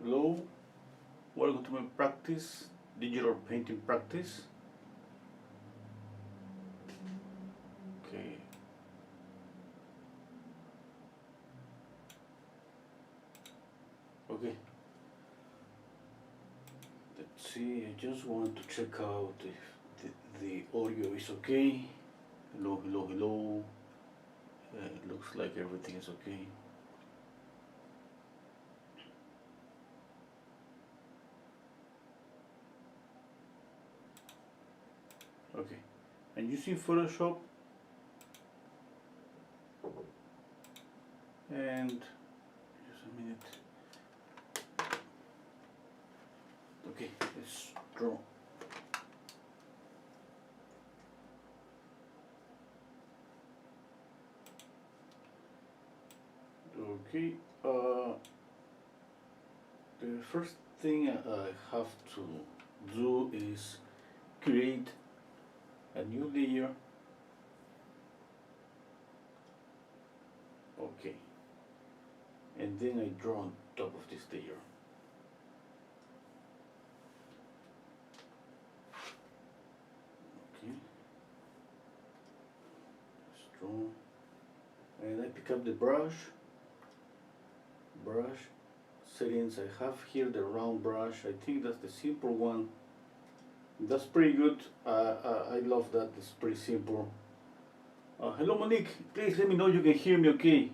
Hello, welcome to my practice, digital painting practice. Okay. Okay. Let's see, I just want to check out if the audio is okay. Hello, hello, hello. It looks like everything is okay. Okay. And using Photoshop and just a minute. Okay, let's draw. Okay, the first thing I have to do is create a new layer. Okay, and then I draw on top of this layer. Okay, let's draw, and I pick up the brush settings. I have here the round brush. I think that's the simple one. That's pretty good. I love that. It's pretty simple. Hello Monique, please let me know you can hear me okay.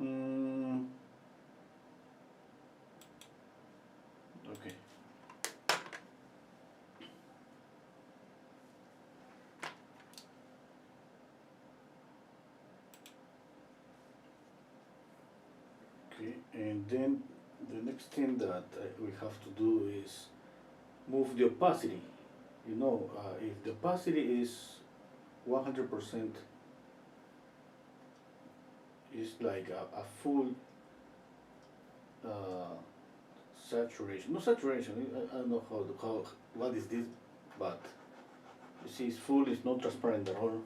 Mm, okay. Okay, and then the next thing that we have to do is move the opacity. You know, if the opacity is 100%, it's like a full uh, saturation. No saturation. I don't know how what is this, but you see, it's full. It's not transparent at all.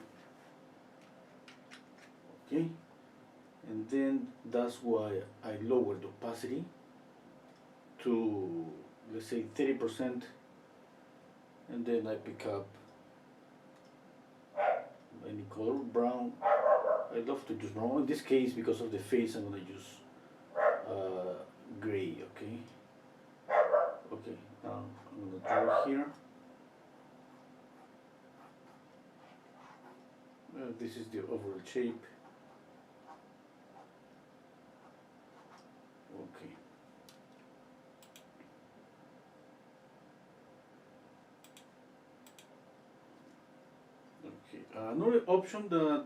Okay, and then that's why I lower the opacity to, let's say, 30%, and then I pick up any color, brown. I love to use brown. In this case, because of the face, I'm gonna use gray. Okay. Okay. Now I'm gonna draw here. This is the overall shape. Okay. Okay. Another option that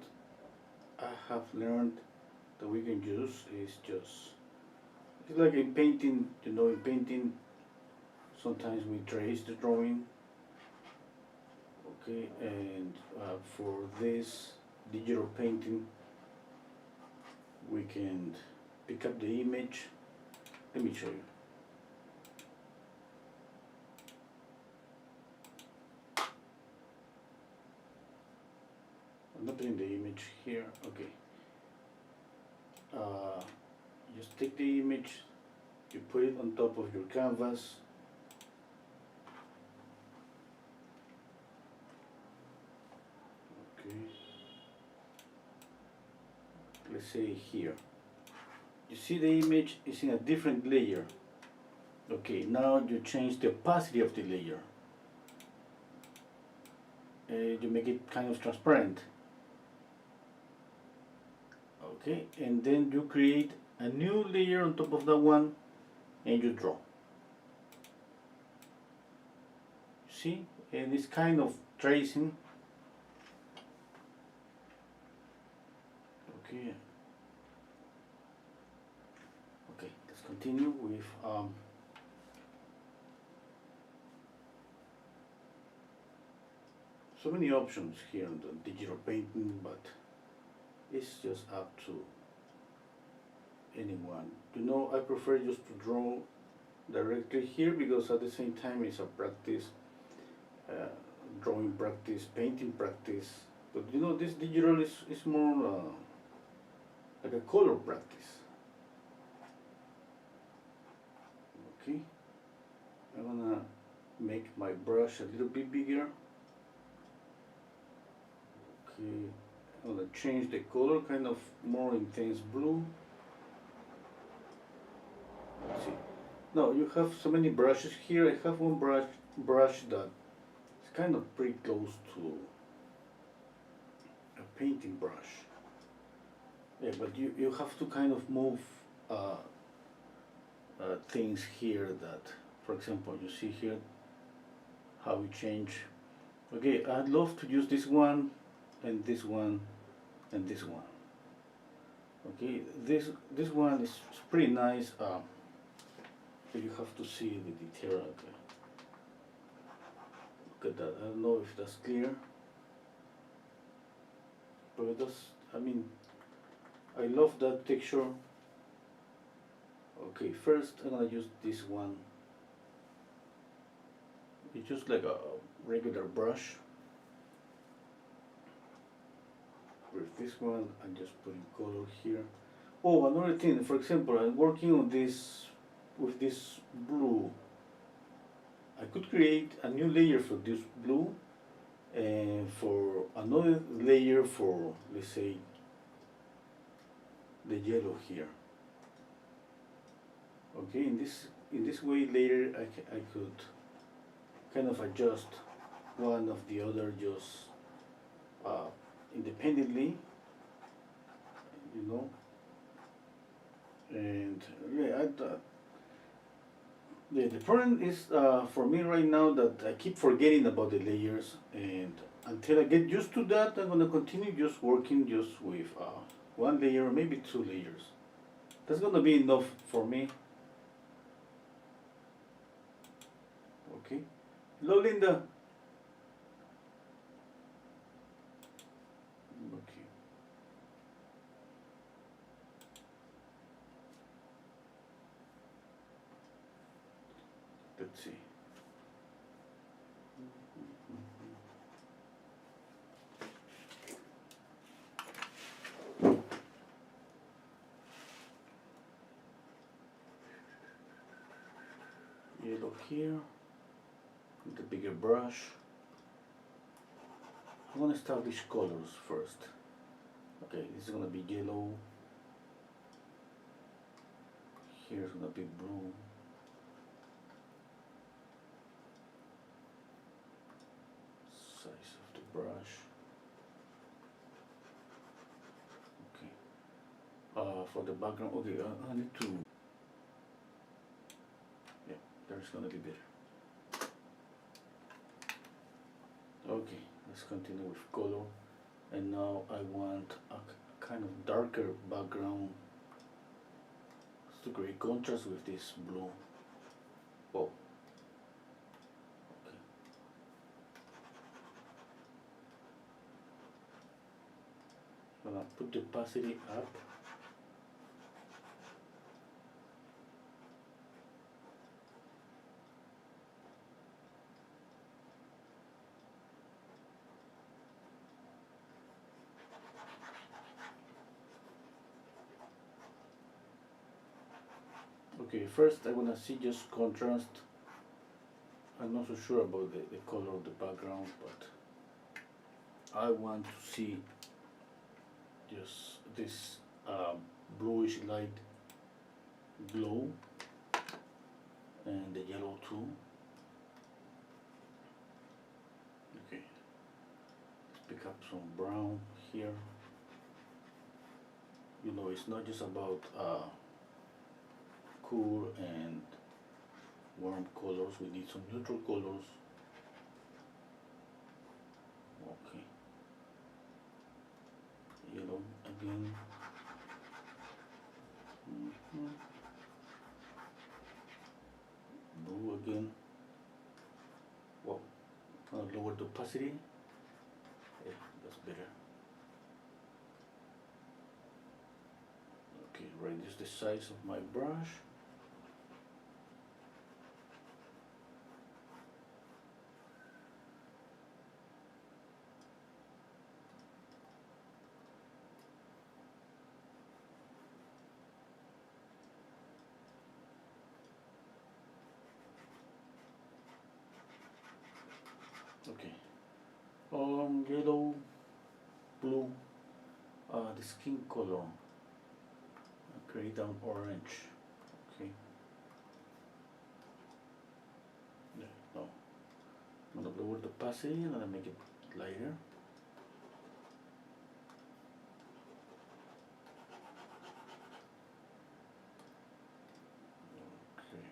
I have learned that we can use is just, it's like in painting. You know, in painting, sometimes we trace the drawing. Okay, and for this digital painting, we can pick up the image. Let me show you. I'm not putting the image here. Okay. Just take the image, you put it on top of your canvas. Okay. Let's say here. You see the image is in a different layer. Okay, now you change the opacity of the layer. You make it kind of transparent. Okay, and then you create a new layer on top of that one and you draw. See, and it's kind of tracing. Okay. Okay, let's continue with so many options here on the digital painting, but it's just up to anyone. You know, I prefer just to draw directly here because at the same time it's a practice. drawing practice, painting practice. But you know, this digital is more like a color practice. Okay, I'm gonna make my brush a little bit bigger. Okay, I'm gonna change the color, kind of more intense blue. Let's see. Now you have so many brushes here. I have one brush that is kind of pretty close to a painting brush. Yeah, but you have to kind of move things here that, for example, you see here how we change. Okay, I'd love to use this one and this one and this one. Okay, this one is pretty nice. But you have to see the detail. Okay, look at that. I don't know if that's clear, but it does. I mean, I love that texture. Okay, first I'm gonna use this one. It's just like a regular brush. With this one, I'm just putting color here. Oh, another thing. For example, I'm working on this with this blue. I could create a new layer for this blue, and for another layer for, let's say, the yellow here. Okay, in this way later I could kind of adjust one of the other just independently, you know. And yeah, the problem is for me right now that I keep forgetting about the layers, and until I get used to that, I'm gonna continue just working just with one layer, maybe two layers. That's gonna be enough for me. Okay. Hello, Linda. Okay. Let's see. Yellow here with the bigger brush. I want to establish colors first. Okay, this is gonna be yellow. Here's gonna be blue. Size of the brush. Okay. For the background, okay, I need to. Yeah, there's gonna be better. Okay, let's continue with color. And now I want a kind of darker background to create contrast with this blue. Oh. Okay. I'm gonna put the opacity up. Okay, first I wanna see just contrast. I'm not so sure about the color of the background, but I want to see just this bluish light glow, and the yellow too. Okay, let's pick up some brown here. You know, it's not just about cool and warm colors, we need some neutral colors. Okay, yellow again. Blue again. Wow, lower the opacity. Yeah, that's better. Okay, reduce the size of my brush. Yellow, blue, the skin color, gray down orange. Okay. Yeah, no. I'm gonna lower the opacity and I'm gonna make it lighter. Okay.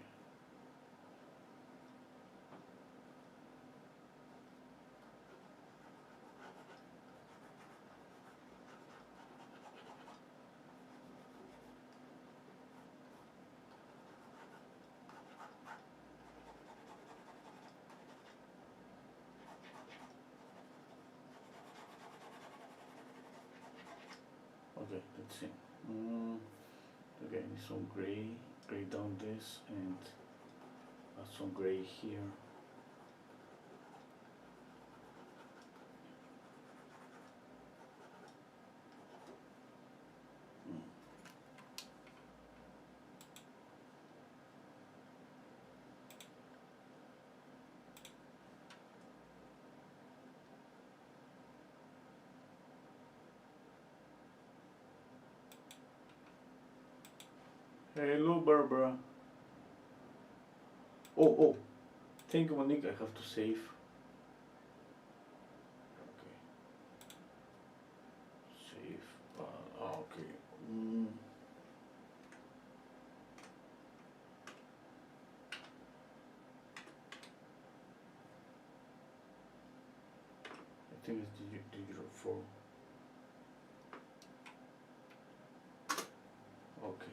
Okay, let's see. Okay, I need some gray down this and some gray here. Hello, Barbara. Oh, thank you, Monique. I have to save. Okay, save. Okay. I think it's digital 4. Okay.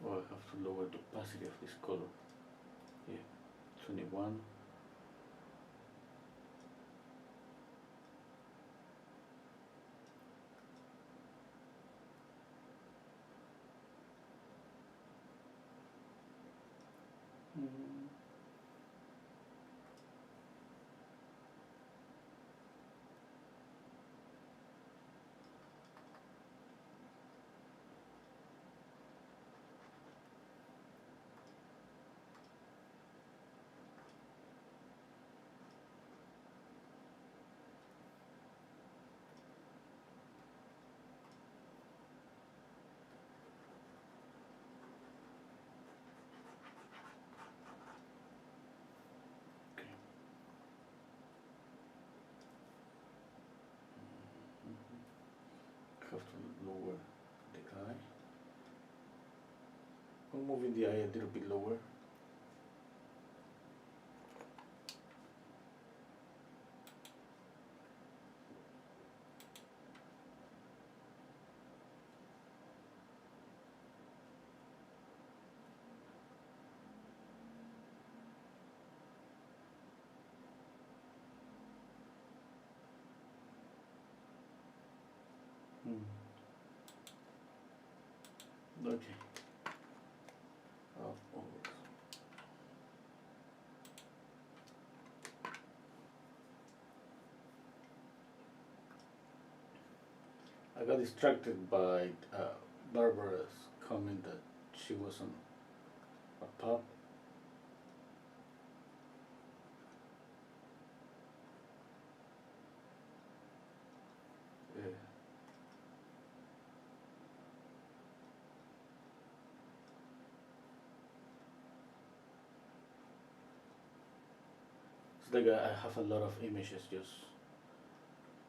Oh, I have to lower the opacity of this color. Yeah, 21. Okay. Have to lower the eye. I'm moving the eye a little bit lower. Okay. Oh. I got distracted by Barbara's comment that she wasn't a pop. Yeah. like I have a lot of images just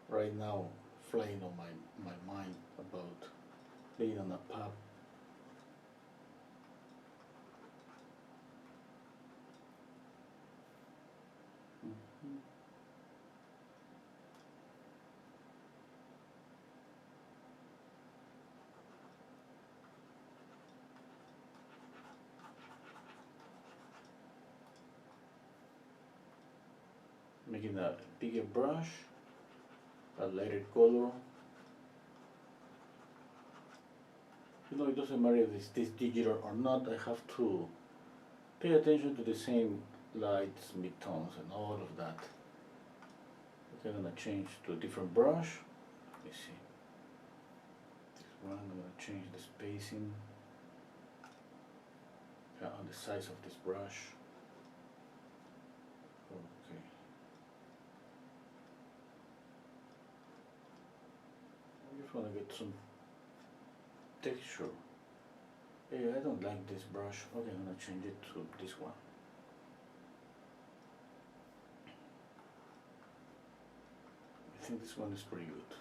right now flying on my mind about being on a pub. Mhm. Making a bigger brush, a lighter color. You know, it doesn't matter if it's this digital or not, I have to pay attention to the same lights, midtones, and all of that. Okay, I'm gonna change to a different brush. Let me see. This one, I'm gonna change the spacing on the size of this brush. Okay. I just wanna get some texture. Hey, I don't like this brush. Okay, I'm gonna change it to this one. I think this one is pretty good.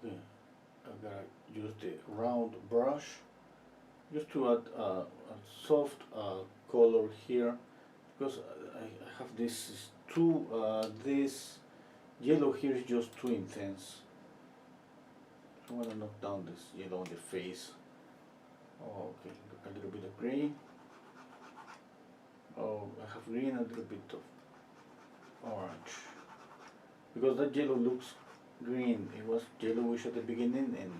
Okay, I gotta use the round brush just to add a soft color here, because I have this this yellow here is just too intense. I want to knock down this yellow on the face. Oh, okay, a little bit of green. Oh, I have green and a little bit of orange, because that yellow looks green. It was yellowish at the beginning, and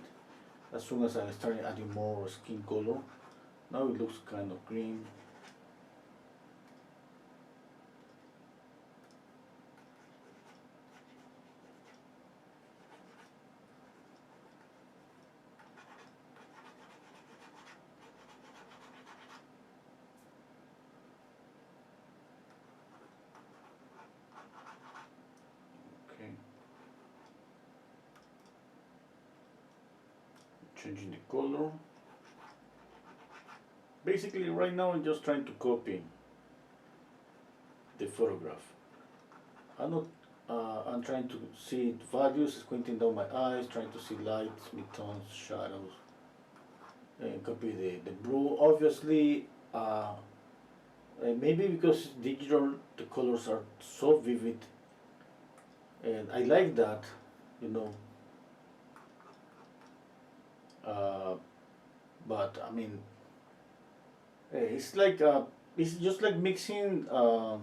as soon as I started adding more skin color, now it looks kind of green. Okay. Changing the color. Basically, right now I'm just trying to copy the photograph. I'm trying to see values, squinting down my eyes, trying to see lights, midtones, shadows, and copy the blue. Obviously, maybe because it's digital, the colors are so vivid, and I like that, you know. Uh, but I mean, it's like it's just like mixing on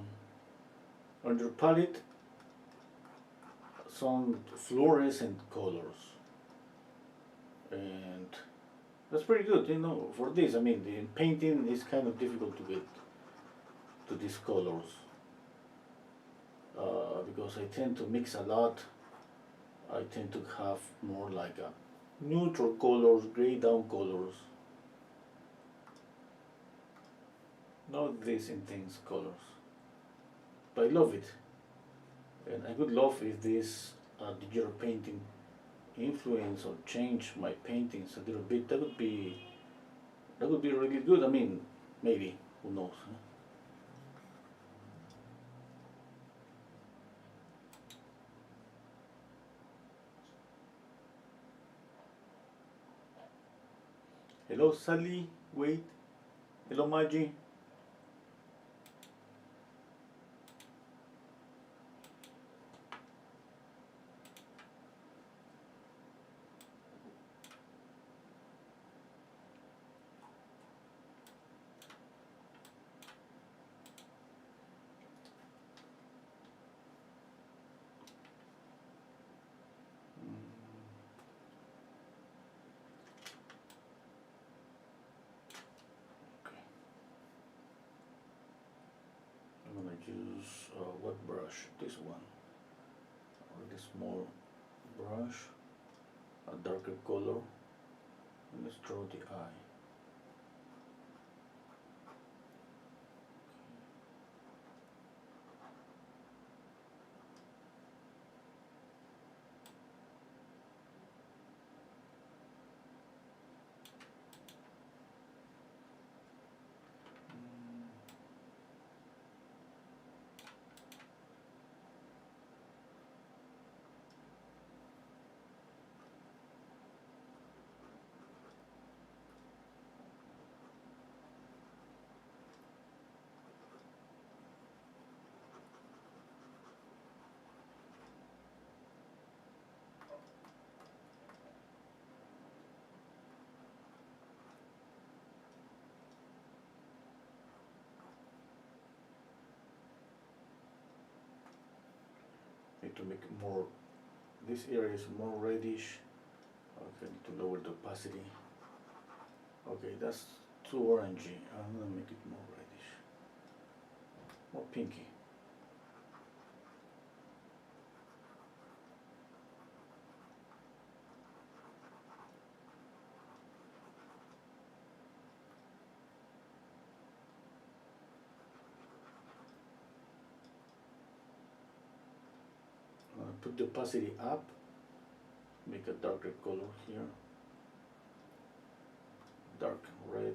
your palette some fluorescent colors, and that's pretty good, you know, for this. I mean, the painting is kind of difficult to get to these colors because I tend to mix a lot. I tend to have more like a neutral colors, gray down colors, not these intense colors. But I love it, and I would love if this digital painting influence or change my paintings a little bit. That would be really good. I mean, maybe, who knows? Huh? Hello, Sally. Wait. Hello, Maggie. Okay. I'm gonna use what brush? This one. A really small brush, a darker color, and let's draw the eye. to make it more, this area is more reddish. Okay, I need to lower the opacity. Okay, that's too orangey. I'm gonna make it more reddish, more pinky. Put the opacity up, make a darker color here, dark red.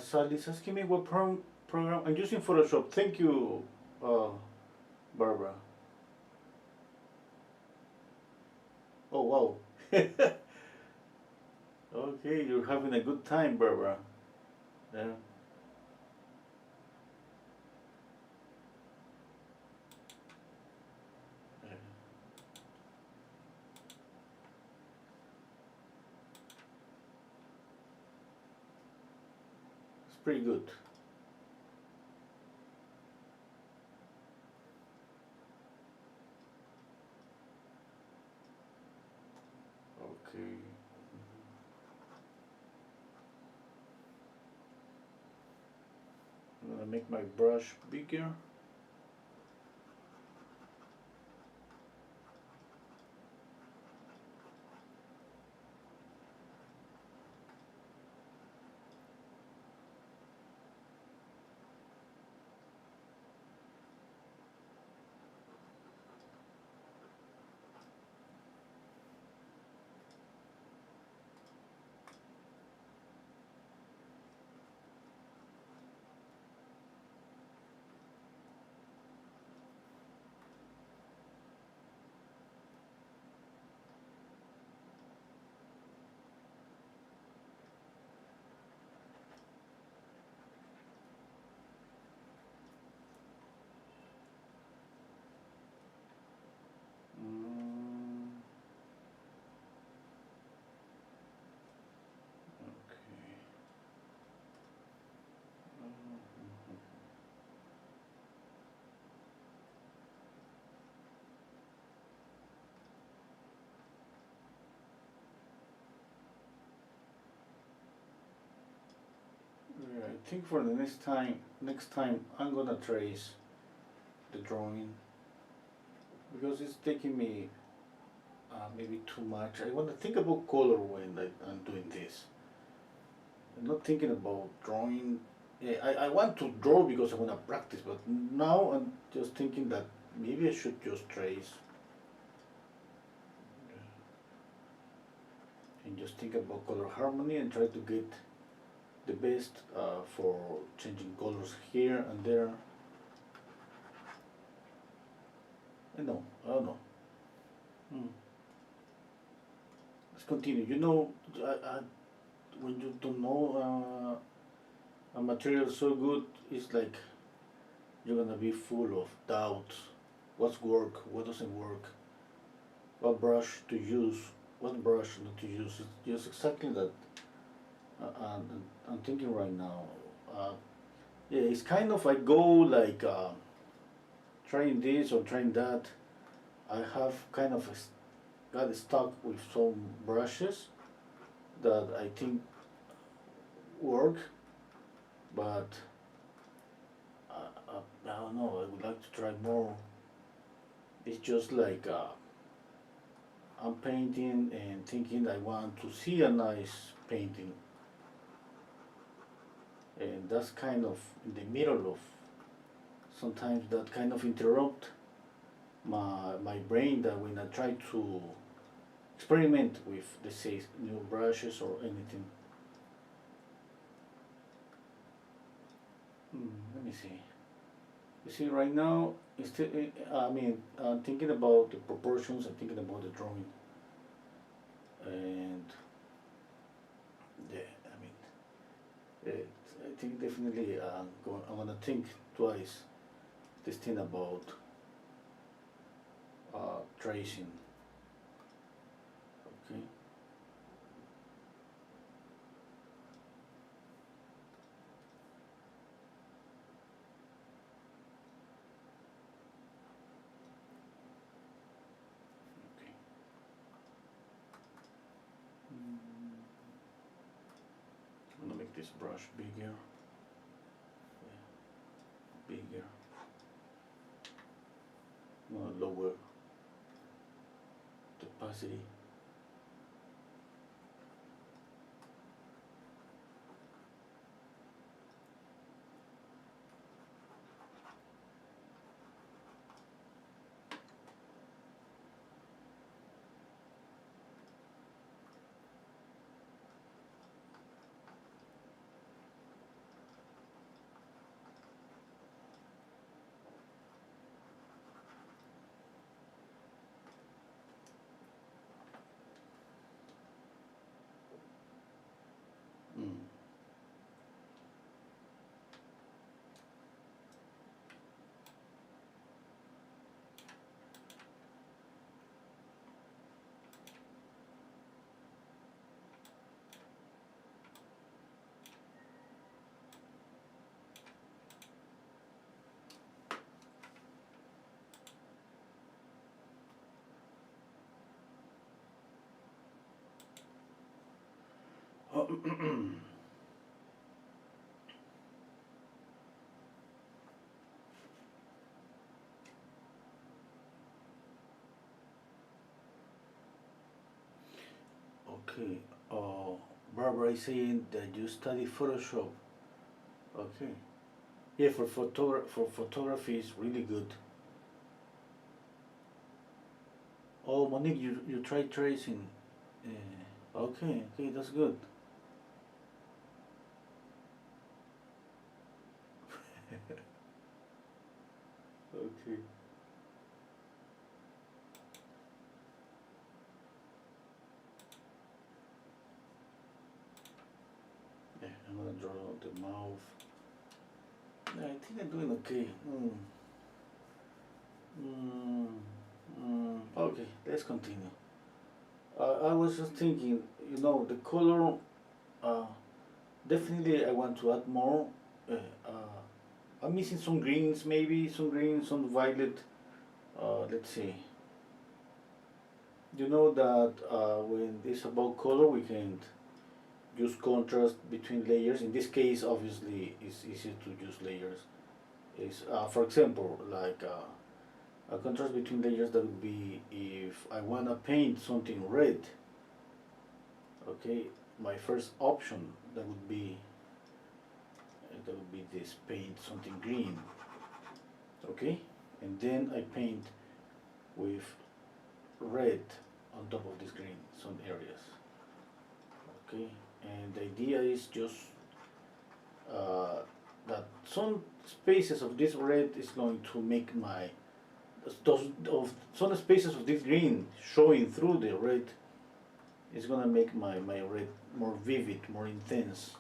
Sally's asking me what program I'm using Photoshop. Thank you, Barbara. Oh wow. Okay, you're having a good time, Barbara. Yeah. Yeah. It's pretty good. Okay. I'm gonna make my brush bigger. Mm, okay. Yeah, I think for the next time I'm gonna trace the drawing because it's taking me maybe too much. I want to think about color when I'm doing this. I'm not thinking about drawing. Yeah, I want to draw because I want to practice, but now I'm just thinking that maybe I should just trace and just think about color harmony and try to get the best for changing colors here and there. I don't know. Hmm. Let's continue. You know, when you don't know a material so good, it's like you're gonna be full of doubts. What's work? What doesn't work? What brush to use? What brush not to use? It's just exactly that. I'm thinking right now. Yeah, it's kind of I go like trying this or trying that. I have kind of got stuck with some brushes that I think work, but I don't know, I would like to try more. It's just like I'm painting and thinking I want to see a nice painting, and that's kind of in the middle of, sometimes that kind of interrupt my brain, that when I try to experiment with, let's say, new brushes or anything. Let me see. You see, right now, instead, I mean, I'm thinking about the proportions, I'm thinking about the drawing, and yeah, I mean, I think definitely I'm gonna think twice this thing about tracing. Okay. Okay. I'm gonna make this brush bigger. Yeah, bigger. I'm gonna lower the opacity. Mm. Okay. Barbara is saying that you study Photoshop. Okay. Yeah, for photography is really good. Oh, Monique, you try tracing. Okay, okay, that's good. Okay. Yeah, I'm gonna draw the mouth. Yeah, I think I'm doing okay. Okay, let's continue. I was just thinking, the color. Uh, Definitely, I want to add more. Uh, I'm missing some greens, maybe some greens, some violet. Let's see. You know that when it's about color, we can use contrast between layers. In this case, obviously, it's easier to use layers. Is for example, like a contrast between layers, that would be if I wanna paint something red. Okay, my first option, that would be this, paint something green. Okay, and then I paint with red on top of this green some areas. Okay, and the idea is just uh, that some spaces of this red is going to make my those of some spaces of this green showing through the red is gonna make my red more vivid, more intense.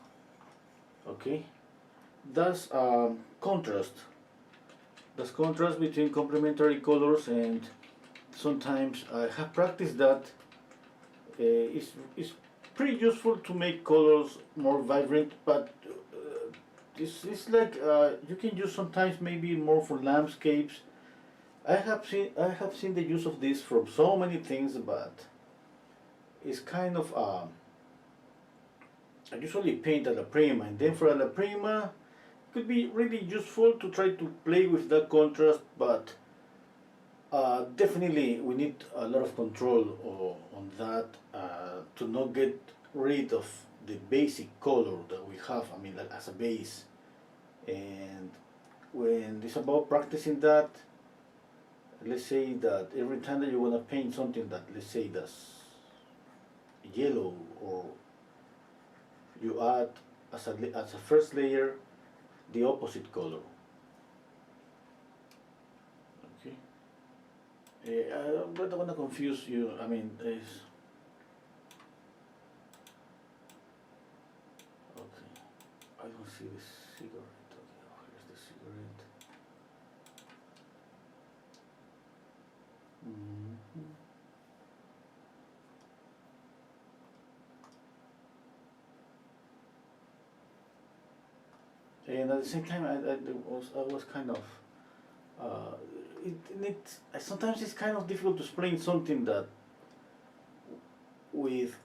Okay, that's contrast. That's contrast between complementary colors, and sometimes I have practiced that. It's pretty useful to make colors more vibrant, but it's like you can use sometimes maybe more for landscapes. I have seen the use of this from so many things, but it's I usually paint a la prima, and then for a la prima, it could be really useful to try to play with that contrast, but definitely we need a lot of control on that to not get rid of the basic color that we have, I mean, like, as a base. And when it's about practicing that, let's say that every time that you want to paint something that, let's say, that's yellow, or you add as a first layer the opposite color. Okay. I don't want to confuse you. I mean, it's okay. I don't see the cigarette. Okay, oh, here's the cigarette. Mm-hmm. And at the same time, I was kind of uh, sometimes it's kind of difficult to explain something that with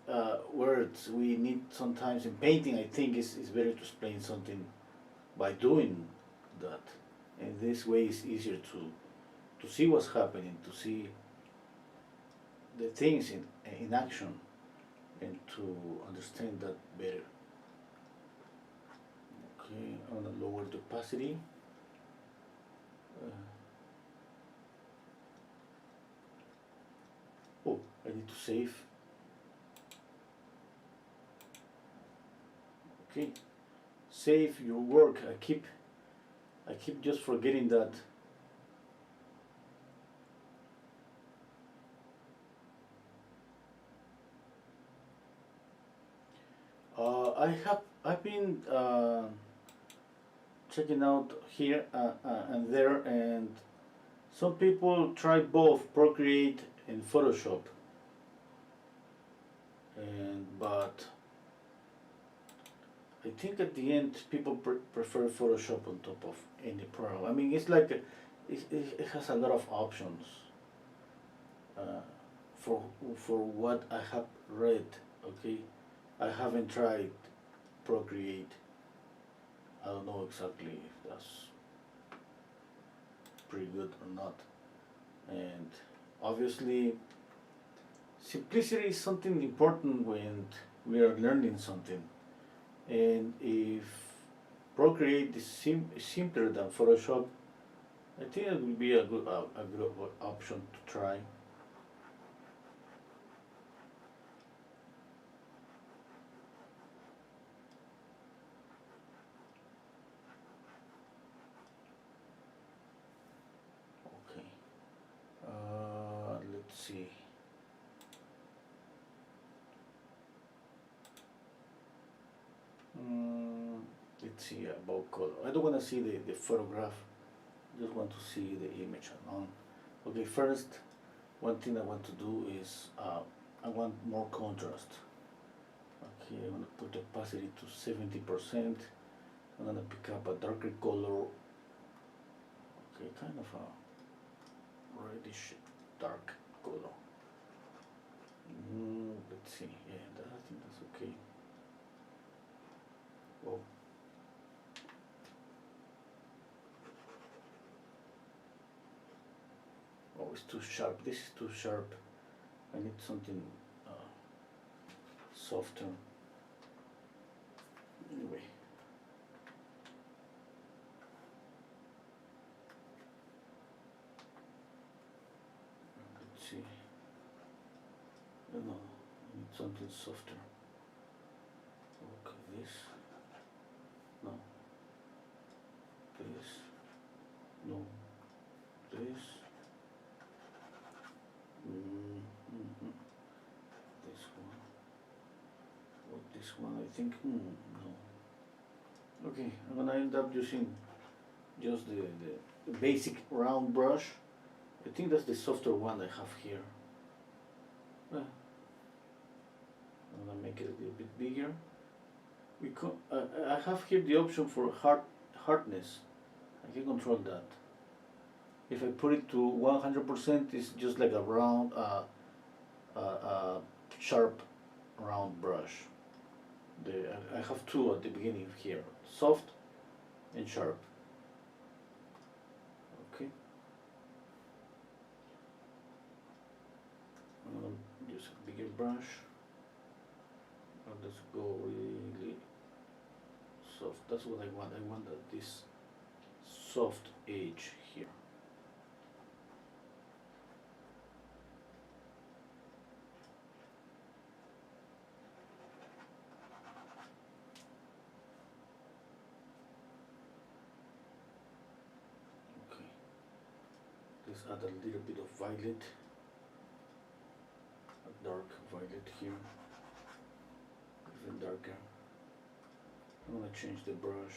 words we need sometimes in painting. I think it's better to explain something by doing that, and this way it's easier to see what's happening, to see the things in action, and to understand that better. Okay, I'm gonna lower the opacity. Oh, I need to save. Okay, save your work. I keep just forgetting that. I've been checking out here and there, and some people try both Procreate and Photoshop, but I think at the end people prefer Photoshop on top of any program. I mean, it's like it has a lot of options uh, for what I have read. Okay, I haven't tried Procreate. I don't know exactly if that's pretty good or not. And obviously, simplicity is something important when we are learning something. And if Procreate is simpler than Photoshop, I think it will be a good option to try. Okay. Let's see. Let's see about color. I don't want to see the photograph. Just want to see the image alone. Okay, first, one thing I want to do is I want more contrast. Okay, I'm gonna put the opacity to 70%. I'm gonna pick up a darker color. Okay, kind of a reddish dark color. Let's see. Yeah, I think that's okay. Well, oh, it's too sharp. This is too sharp. I need something softer. Anyway. Let's see. No, I need something softer. Okay, this. No. This. No. This. This one. What this one? I think. No. Okay, I'm gonna end up using just the basic round brush. I think that's the softer one I have here. I'm gonna make it a little bit bigger. I have here the option for hardness. I can control that. If I put it to 100%, it's just like a round, sharp, round brush. I have two at the beginning here, soft and sharp. Okay. I'm gonna use a bigger brush. Let's go really soft. That's what I want. I want this soft edge here. Okay. Let's add a little bit of violet, a dark violet here, even darker. I'm gonna change the brush.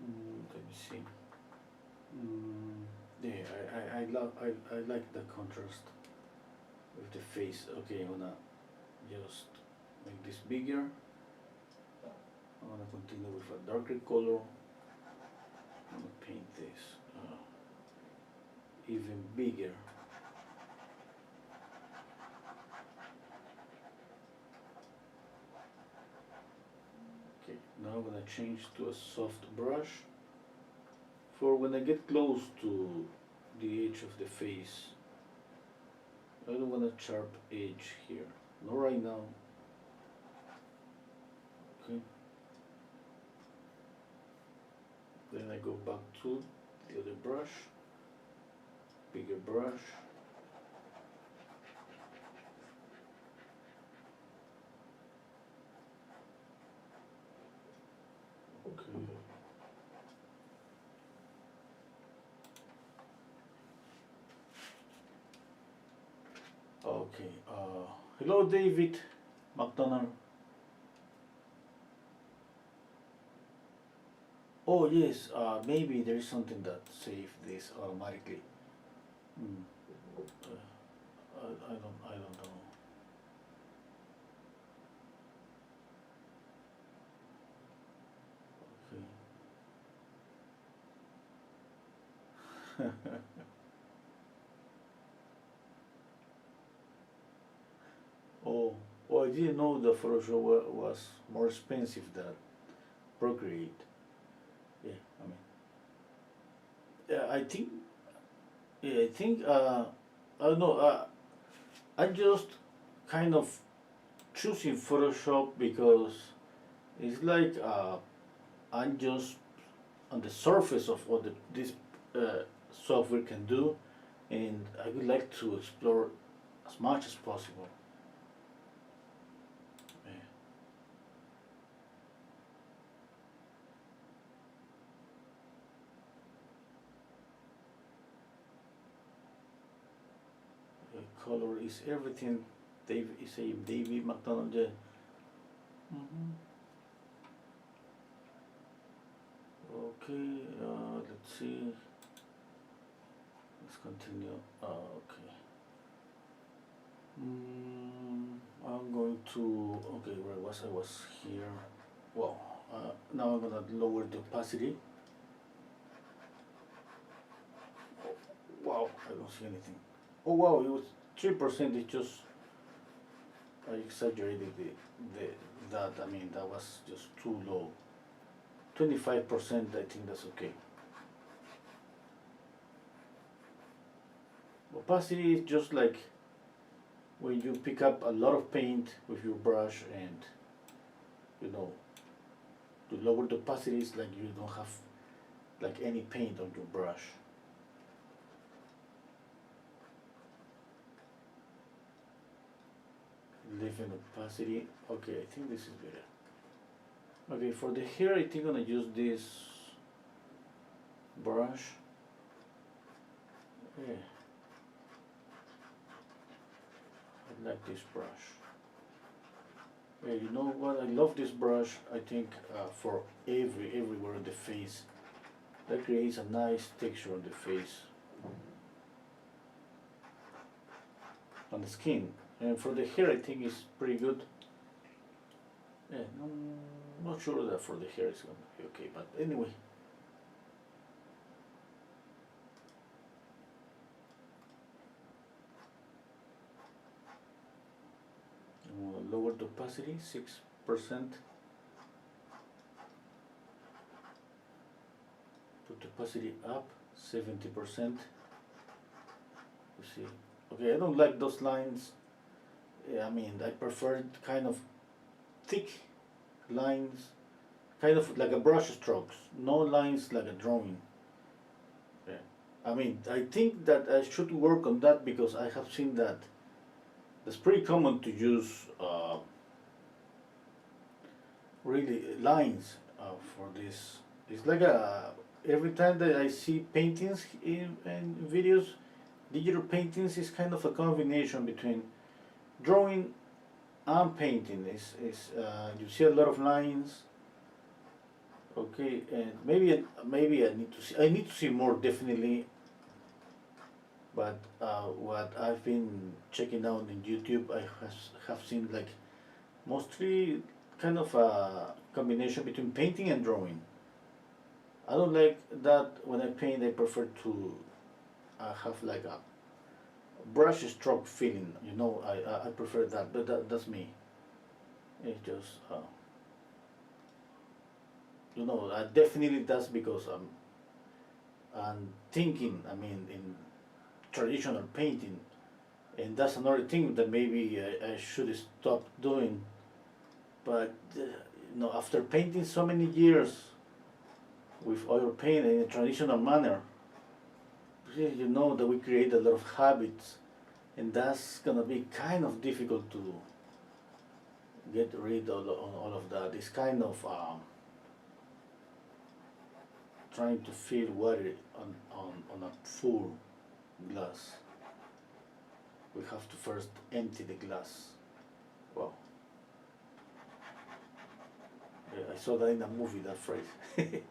Let me see. Yeah, I like the contrast with the face. Okay, I'm gonna just make this bigger. I'm gonna continue with a darker color. I'm gonna paint this even bigger. Okay, now I'm gonna change to a soft brush for when I get close to the edge of the face. I don't want a sharp edge here, not right now. Okay. Then I go back to the other brush, bigger brush. Okay. Okay. Hello, David McDonald. Oh yes. Maybe there is something that save this automatically. Hmm. I don't know. Okay. Oh, oh, I didn't know the Photoshop was more expensive than Procreate. Yeah, I mean, yeah, I think, yeah, I think, I don't know, I just kind of choosing Photoshop because it's like I'm just on the surface of what this software can do, and I would like to explore as much as possible. Yeah. Color is everything. Dave is a David McDonald. Yeah. Okay, let's see. Let's continue. Okay. I'm going to. Okay, where was I? Was here. Well, now I'm gonna lower the opacity. Wow, I don't see anything. Oh wow, it was 3%. It just I exaggerated the that. I mean, that was just too low. 25%. I think that's okay. Opacity is just like when you pick up a lot of paint with your brush, and you know, to lower the opacity is like you don't have like any paint on your brush. Leave opacity. Okay, I think this is better. Okay, for the hair, I think I'm gonna use this brush. Yeah, I like this brush. Yeah, you know what? I love this brush. I think for everywhere on the face, that creates a nice texture on the face, on the skin. And for the hair, I think it's pretty good. Yeah, not sure that for the hair it's gonna be okay, but anyway. opacity, 6%. Put opacity up, 70%. You see, okay, I don't like those lines. I mean, I prefer kind of thick lines, kind of like a brush strokes, no lines like a drawing. Yeah. I mean, I think that I should work on that because I have seen that it's pretty common to use really lines for this. It's like every time that I see paintings in videos, digital paintings is kind of a combination between drawing and painting. You see a lot of lines. Okay, and maybe I need to see more definitely. But what I've been checking out in YouTube, I have seen like mostly kind of a combination between painting and drawing. I don't like that when I paint. I prefer to have like a brush stroke feeling. I prefer that, but that's me. It's just definitely that's because I'm thinking. I mean, in traditional painting, and that's another thing that maybe I should stop doing. But after painting so many years with oil paint in a traditional manner, you know that we create a lot of habits, and that's gonna be kind of difficult to get rid of all of that. It's kind of trying to fill water on a full glass. We have to first empty the glass. Wow. Yeah, I saw that in a movie, that phrase. Okay,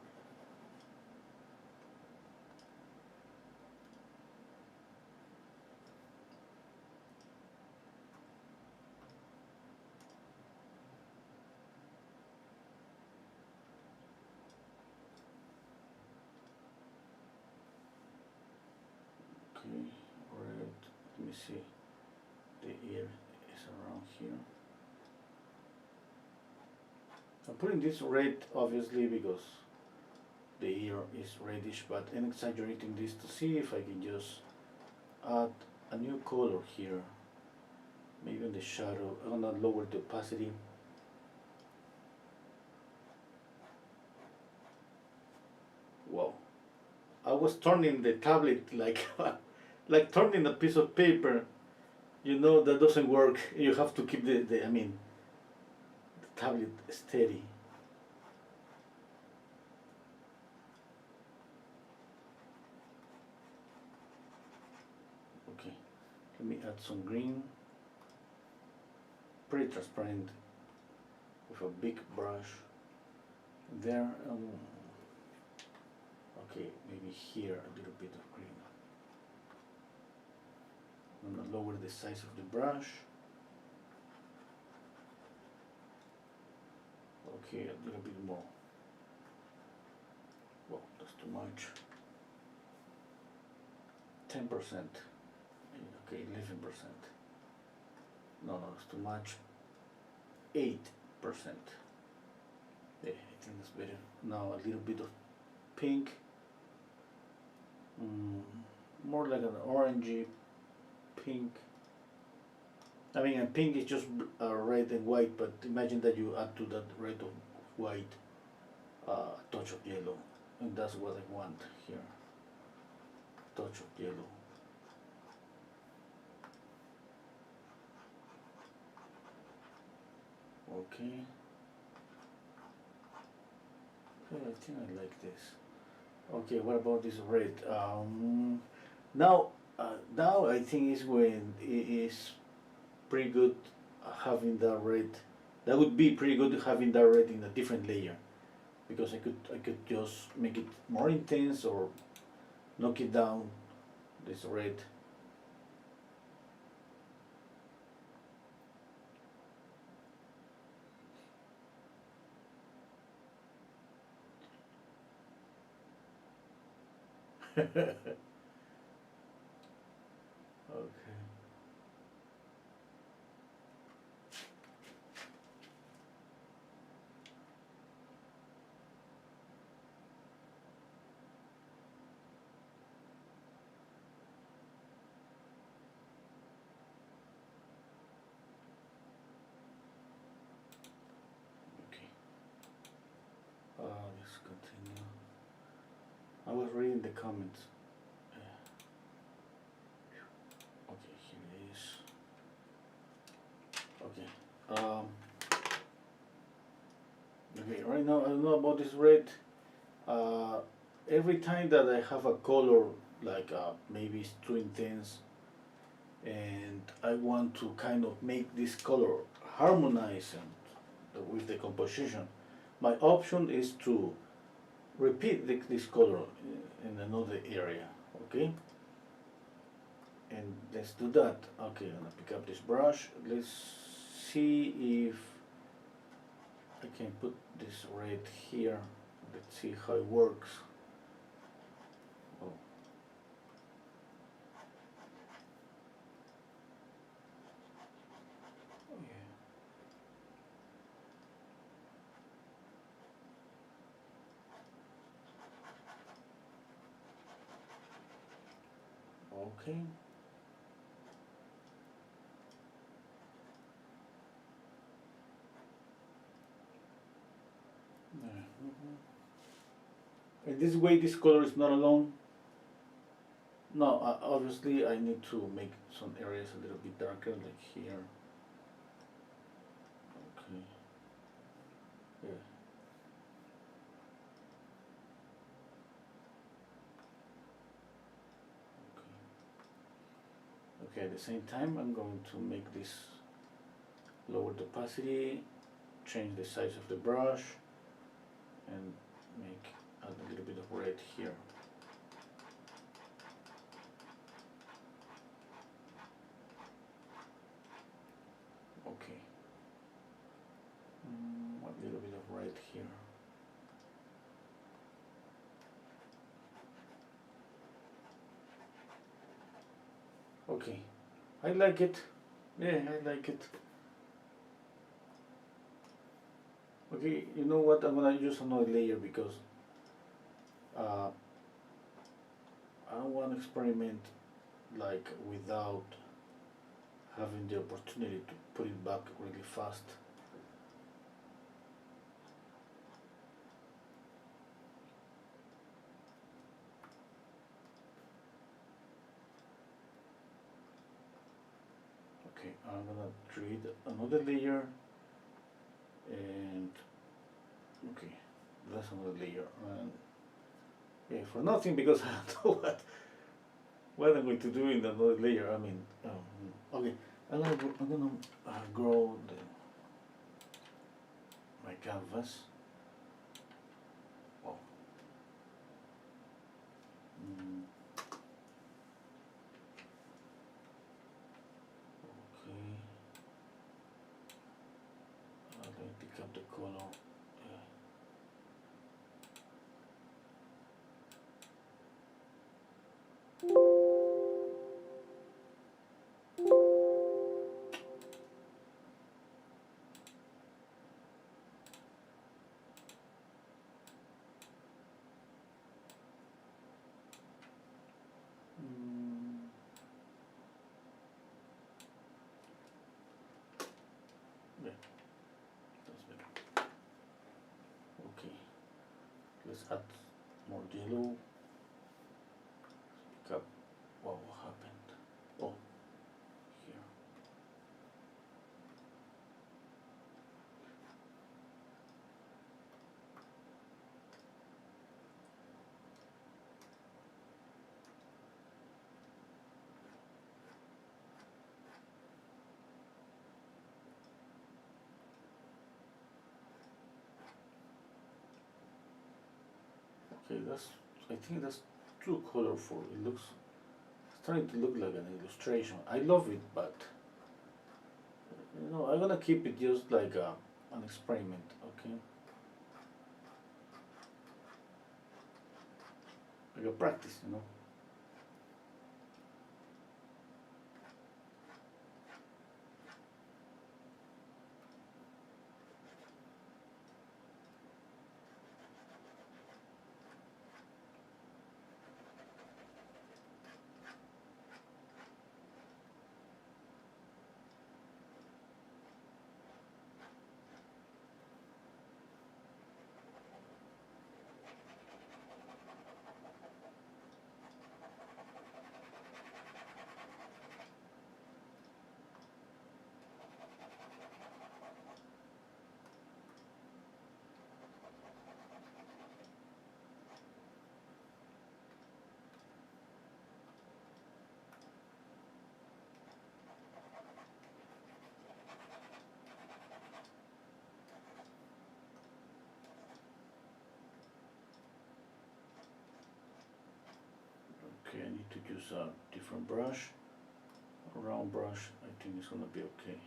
red. Let me see. The ear is around here. I'm putting this red obviously because the ear is reddish, but I'm exaggerating this to see if I can just add a new color here. Maybe in the shadow. I'm gonna lower the opacity. Wow. I was turning the tablet like like turning a piece of paper. That doesn't work. You have to keep the tablet steady. Okay, let me add some green. Pretty transparent with a big brush. There. Okay, maybe here a little bit of green. I'm gonna lower the size of the brush. Okay, a little bit more. Well, that's too much. 10%. Okay, 11%. No, that's too much. 8%. Yeah, I think that's better. Now a little bit of pink. More like an orangey pink. I mean, and pink is just red and white, but imagine that you add to that red or white a touch of yellow, and that's what I want here. Touch of yellow. Okay. Okay, I think I like this. Okay, what about this red? Now I think is when it is pretty good having that red. That would be pretty good having that red in a different layer, because I could just make it more intense or knock it down. This red. Okay. was reading the comments. Okay, here it is. Okay. Okay, right now I don't know about this red. Every time that I have a color like maybe it's too intense and I want to kind of make this color harmonize with the composition, my option is to repeat this color in another area. Okay, and let's do that. Okay, I'm gonna pick up this brush. Let's see if I can put this red here. Let's see how it works. Oh. Yeah. Okay. And this way this color is not alone. No, obviously I need to make some areas a little bit darker, like here. Okay. Yeah. Okay. Okay, at the same time I'm going to make this lower the opacity, change the size of the brush, and add a little bit of red here. Okay. A little bit of red here. Okay, I like it. Yeah, I like it. Okay, you know what? I'm gonna use another layer because I want to experiment like without having the opportunity to put it back really fast. Okay, I'm gonna create another layer, and okay, that's another layer, and yeah, for nothing because I don't know what I'm going to do in another layer. I mean, okay, I'm gonna grow my canvas. Oh. Mm. Okay. Let me pick up the color. Yeah, that's better. Okay, let's add more yellow. Pick up what happened. Oh, here. Okay, I think that's too colorful. It looks, it's starting to look like an illustration. I love it, but I'm gonna keep it just like an experiment, okay? Like a practice. to use a different brush, a round brush. I think it's gonna be okay.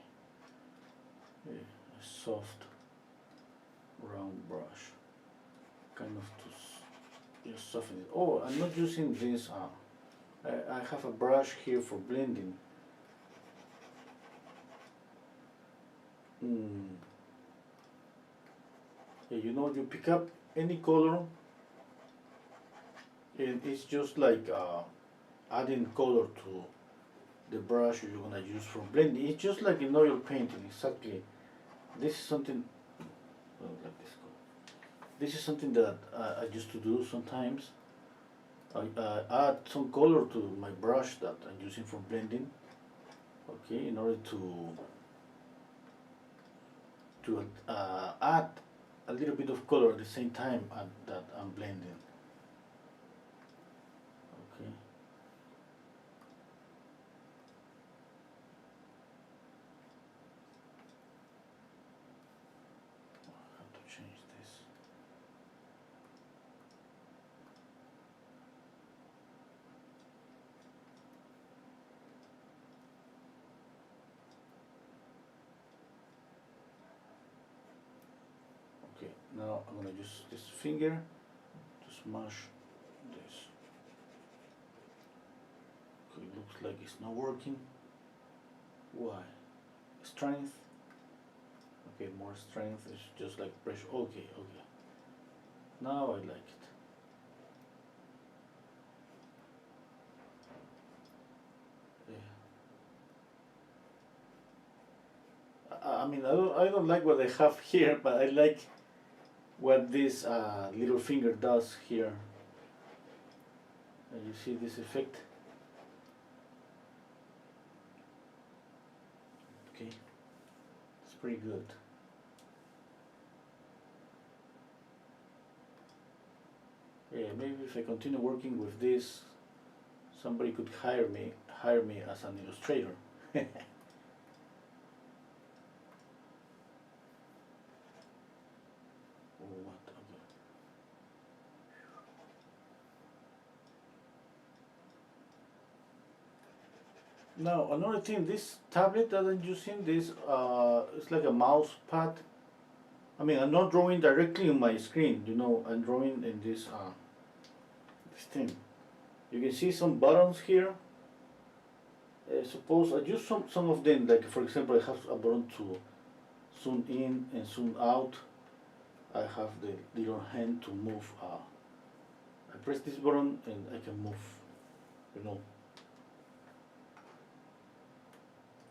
A soft round brush, kind of to just soften it. Oh, I'm not using this. I have a brush here for blending. Yeah, you know, you pick up any color, and it's just like adding color to the brush you're gonna use for blending. It's just like in oil painting, exactly. This is something like this. This is something that I used to do sometimes. I add some color to my brush that I'm using for blending. Okay, in order to add a little bit of color at the same time that I'm blending. Okay. I have to change this. Okay, now I'm gonna use this finger to smash this. Okay, looks like it's not working. Why? Strength. Okay, more strength. It's just like pressure. Okay, okay. Now I like it. Yeah. I mean, I don't like what I have here, but I like what this little finger does here. And you see this effect? Okay, it's pretty good. Yeah, maybe if I continue working with this, somebody could hire me as an illustrator. What? Okay. Now another thing, this tablet that I'm using, this it's like a mouse pad. I mean, I'm not drawing directly on my screen. You know, I'm drawing in this this thing. You can see some buttons here. Suppose I use some of them. Like for example, I have a button to zoom in and zoom out. I have the little hand to move. I press this button and I can move. You know.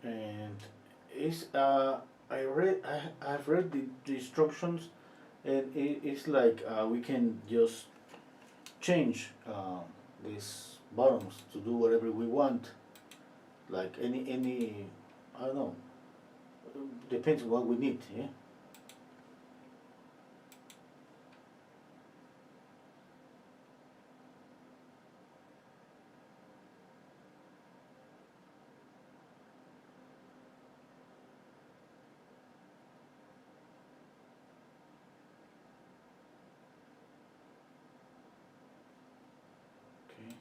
And it's I've read the instructions, and it's like we can just change these buttons to do whatever we want, like any I don't know, depends on what we need. Yeah. Okay.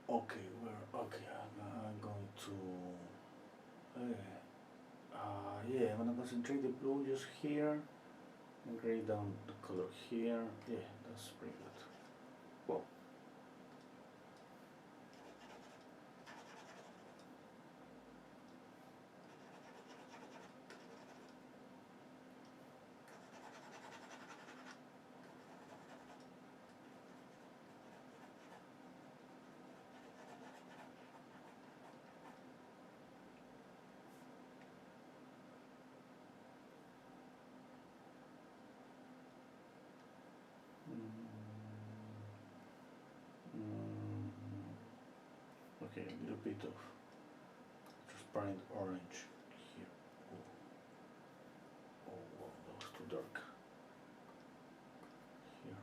Okay, okay. I'm going to. Yeah, I'm gonna concentrate the blue just here and gray down the color here. Yeah, that's pretty good. Well. Okay, a little bit of transparent orange here. Oh, wow, that was too dark. Here.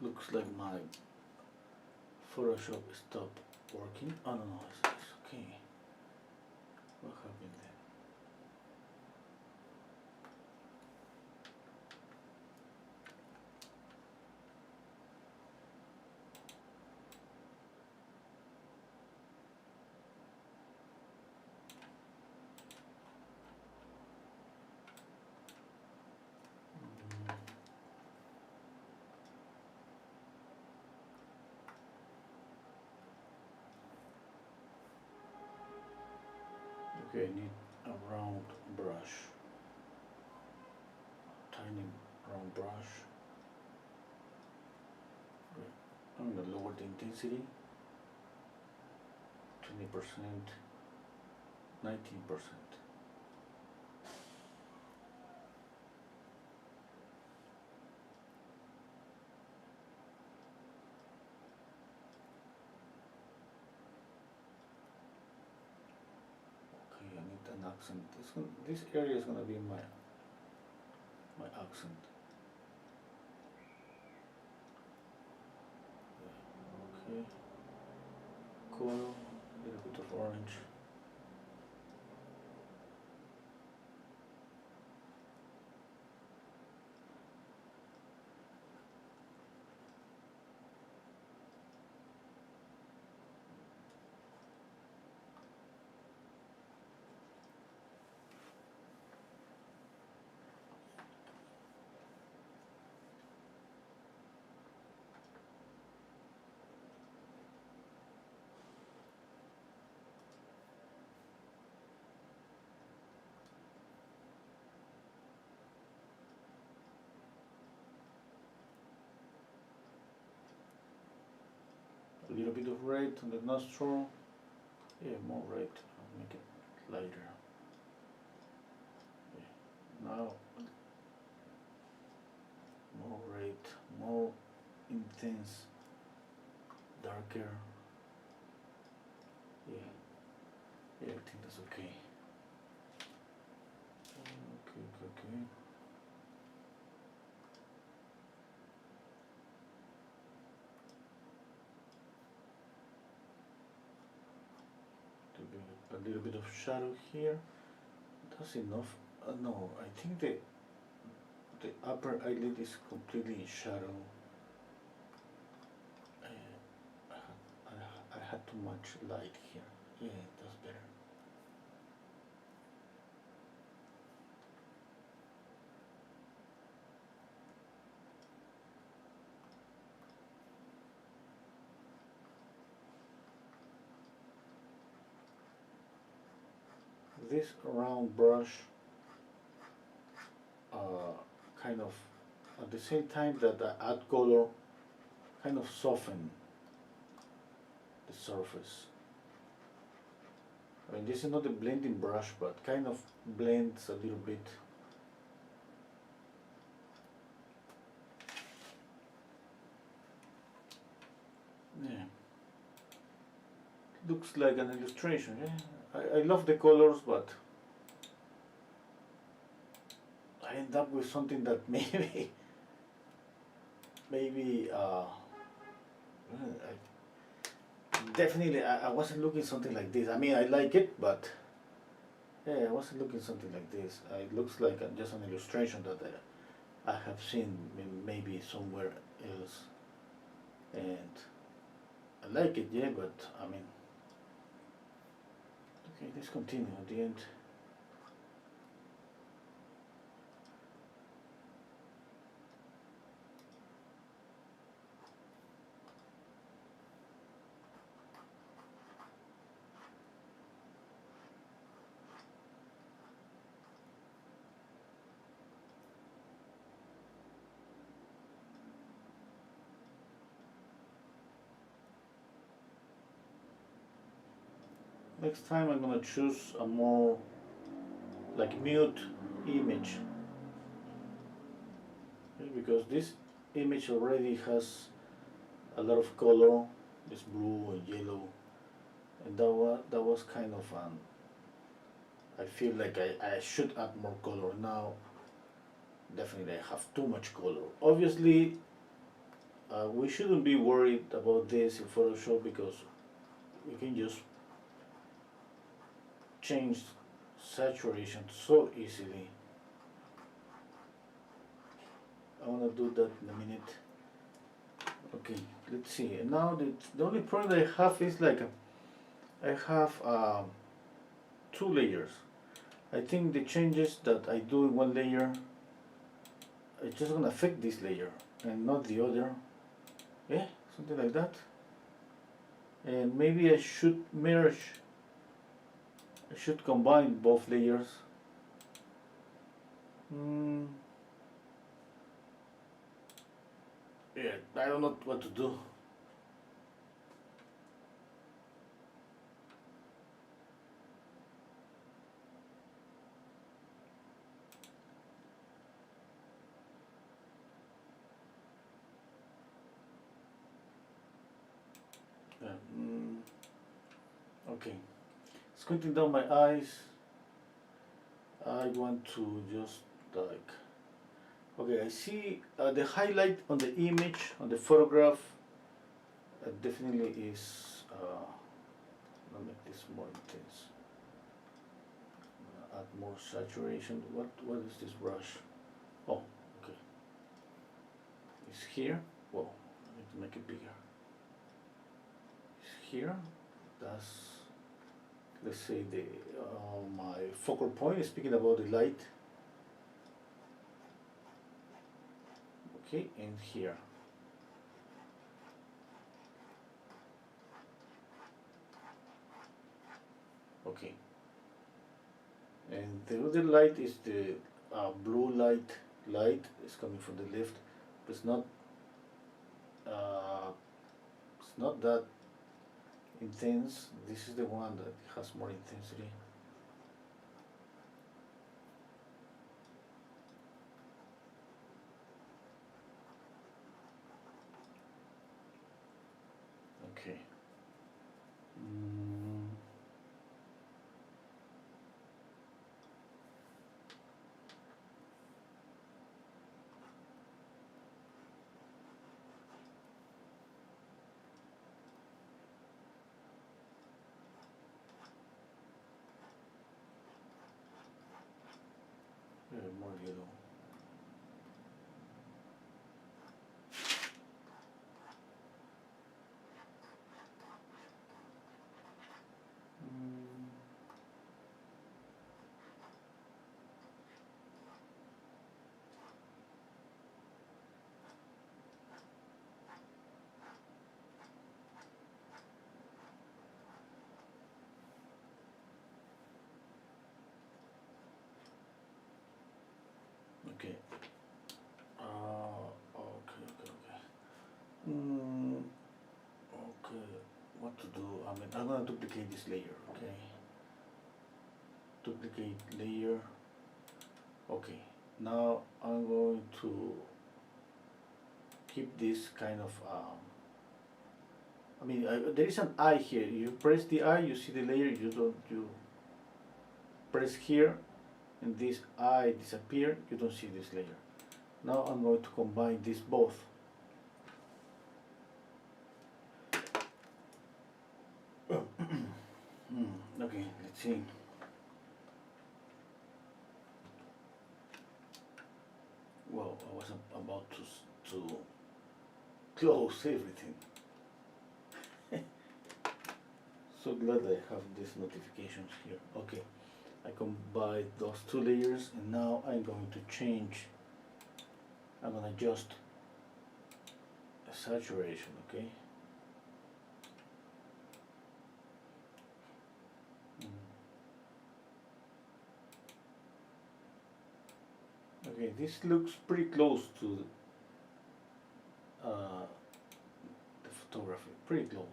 Looks like my Photoshop stopped working. Oh no, it's okay. What happened then? Okay, I need a round brush. Tiny round brush. Okay. I'm gonna lower the intensity. 20%, 19%. Okay, I need an accent. This area is gonna be my accent. Okay. Color, a little bit of orange. A little bit of red on the nostril. Yeah, more red. I'll make it lighter. Yeah. Now, more red, more intense, darker. Yeah, yeah, I think that's okay. Okay. A little bit of shadow here. That's enough. No, I think the upper eyelid is completely in shadow. I had too much light here. Yeah, that's better. This round brush kind of, at the same time that I add color, kind of soften the surface. I mean, this is not a blending brush, but kind of blends a little bit. Yeah, looks like an illustration. Yeah, I love the colors, but I end up with something that maybe definitely I wasn't looking something like this. I mean, I like it, but yeah, I wasn't looking something like this. It looks like just an illustration that I have seen maybe somewhere else, and I like it, yeah. But I mean, okay, let's continue at the end. Next time I'm gonna choose a more like mute image, okay, because this image already has a lot of color. It's blue and yellow, and that was kind of I feel like I should add more color now. Definitely I have too much color. Obviously we shouldn't be worried about this in Photoshop because we can just change saturation so easily. I want to do that in a minute. Okay, let's see. And now the only problem that I have is like I have two layers. I think the changes that I do in one layer are just gonna affect this layer and not the other. Yeah, something like that. And maybe I should merge. I should combine both layers. Yeah, I don't know what to do. Okay, squinting down my eyes, I want to just like, okay, I see the highlight on the image, on the photograph, definitely is, I'll make this more intense. Add more saturation. What is this brush? Oh, okay. It's here. Whoa, I need to make it bigger. It's here. That's, let's say, the my focal point is speaking about the light. Okay, and here. Okay. And the other light is the blue light. Light is coming from the left, but it's not that intense. This is the one that has more intensity. Okay. More yellow. Okay. Okay. What to do? I mean, I'm gonna duplicate this layer. Okay. Duplicate layer. Okay. Now I'm going to keep this kind of. I mean, there is an eye here. You press the eye, you see the layer. You press here, and this eye disappear. You don't see this layer. Now I'm going to combine these both. Okay, let's see. Well, I was about to close everything. So glad I have these notifications here. Okay, I combine those two layers, and now I'm going to change. I'm going to adjust the saturation, okay? Okay, this looks pretty close to the photography, pretty close.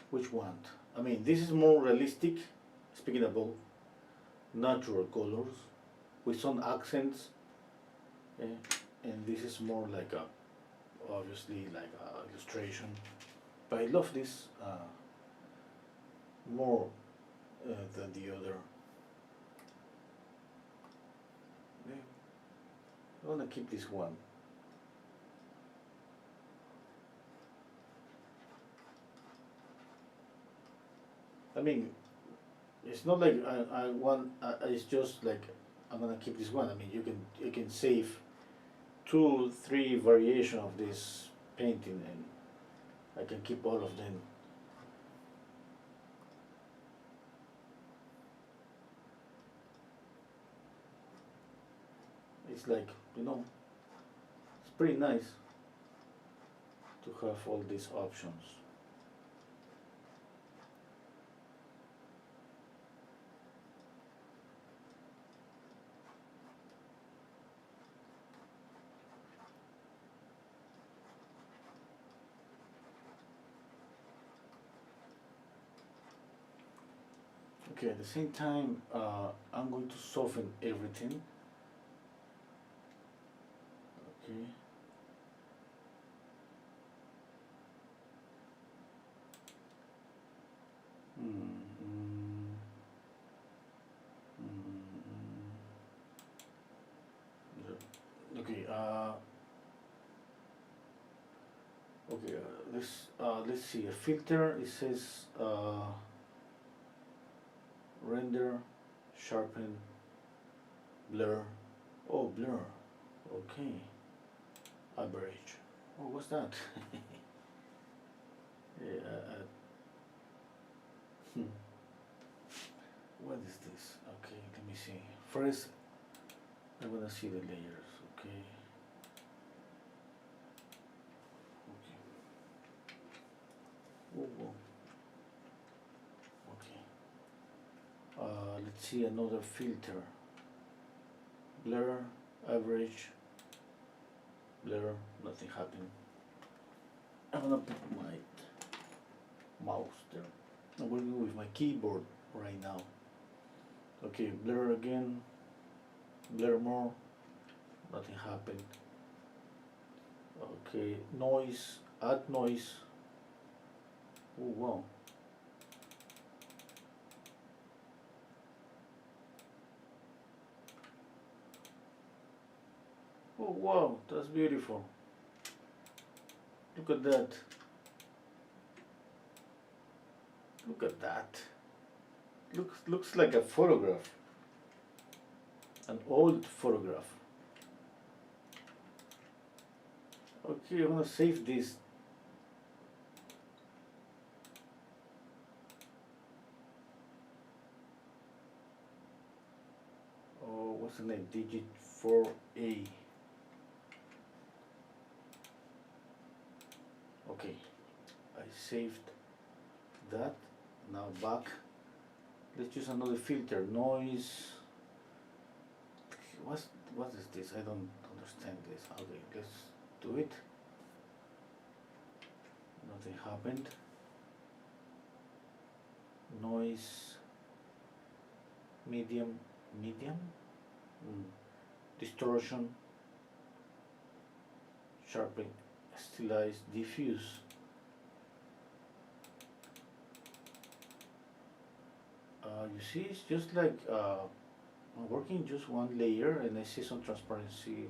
Which one? I mean, this is more realistic, speaking about natural colors, with some accents, and this is more like a obviously like illustration, but I love this more than the other. Okay. I want to keep this one. I mean, it's not like I want. It's just like I'm gonna keep this one. I mean, you can save 2, 3 variation of this painting, and I can keep all of them. It's like, you know, it's pretty nice to have all these options. Okay, at the same time, I'm going to soften everything. Okay. Mm, okay. Okay. Let's see. A filter. It says render, sharpen, blur. Oh, blur. Okay. Average. Oh, what's that? Yeah, hmm. What is this? Okay, let me see. First, I want to see the layers. Okay. Okay. Whoa, whoa. Okay. Let's see another filter. Blur, average, blur. Nothing happened. I'm gonna put my mouse there. I'm working with my keyboard right now. Okay, blur again, blur more, nothing happened. Okay, noise, add noise. Oh wow. Oh wow, that's beautiful. Look at that. Look at that. Looks like a photograph. An old photograph. Okay, I'm gonna save this. Oh, what's the name? Digit 4A. Okay, I saved that. Now back. Let's use another filter. Noise. What is this? I don't understand this. Okay, let's do it. Nothing happened. Noise. Medium. Distortion. Sharpen. Stylize. Diffuse. You see, it's just like I'm working just one layer and I see some transparency.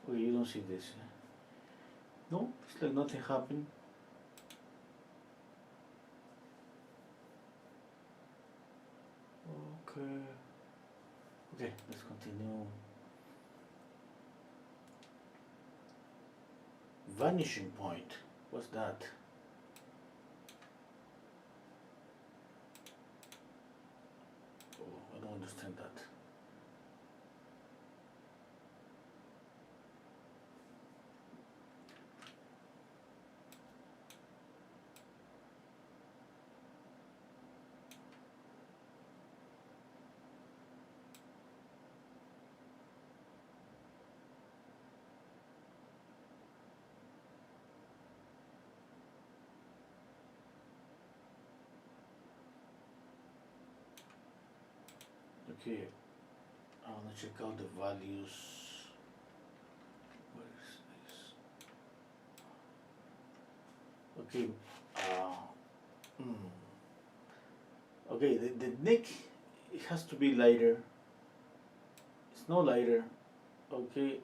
Oh, you don't see this. No, it's like nothing happened. Okay. Okay, let's continue. Vanishing point. What's that? Oh, I don't understand that. Okay, I want to check out the values. Where is this? Okay. Uh, hmm. Okay, the neck, it has to be lighter. It's no lighter. Okay,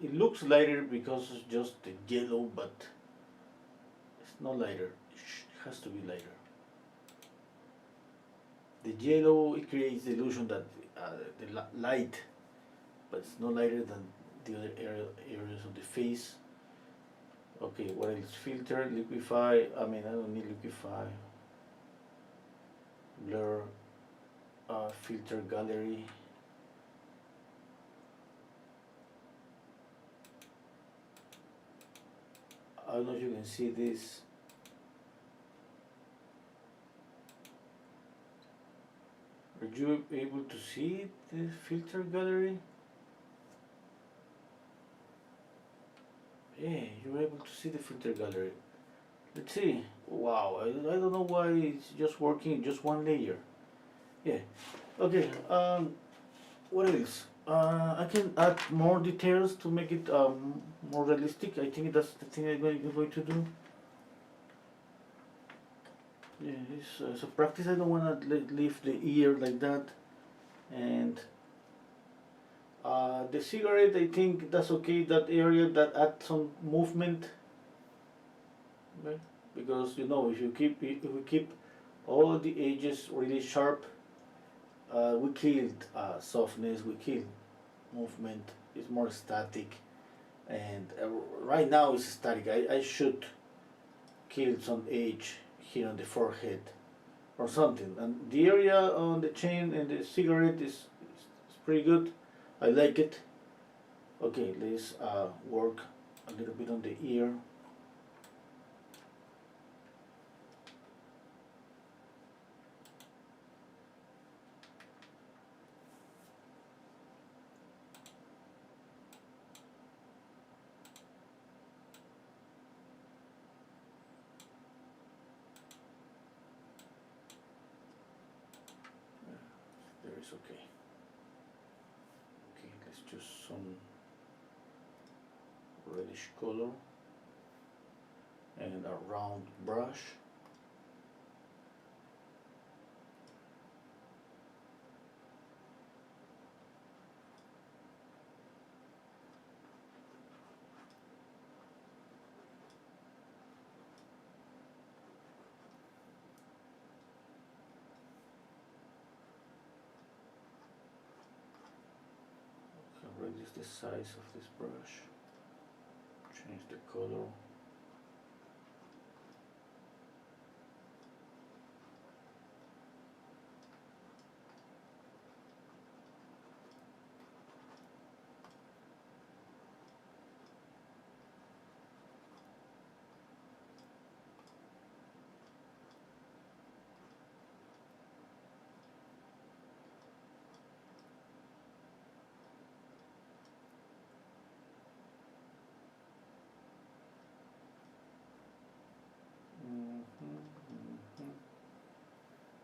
it looks lighter because it's just the yellow, but it's not lighter. It has to be lighter. The yellow, it creates the illusion that the light, but it's no lighter than the other areas of the face. Okay, what else? Filter, liquify. I mean, I don't need liquify. Blur, filter gallery. I don't know if you can see this. Are you able to see the filter gallery? Yeah, you're able to see the filter gallery. Let's see. Wow, I don't know why it's just working in just one layer. Yeah. Okay. What else? I can add more details to make it more realistic. I think that's the thing I'm going to do. Yeah, it's a practice. I don't want to leave the ear like that. And the cigarette, I think that's okay. That area that adds some movement. Okay? Because you know, if we keep all the edges really sharp, we killed softness. We killed movement. It's more static, and right now it's static. I should kill some edge here on the forehead or something. And the area on the chain and the cigarette is pretty good. I like it. Okay, let's work a little bit on the ear. There is okay. Okay, let's choose some reddish color and a round brush. Reduce the size of this brush, change the color.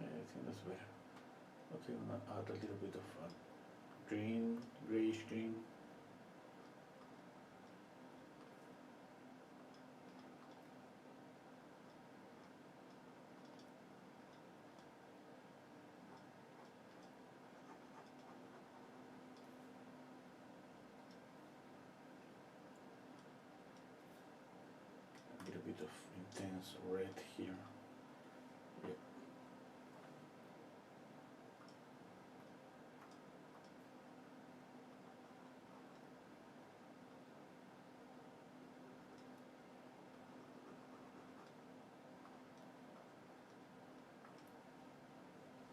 Yeah, I think that's better. Okay, I'm gonna add a little bit of green, grayish green. A little bit of intense red here. Yep.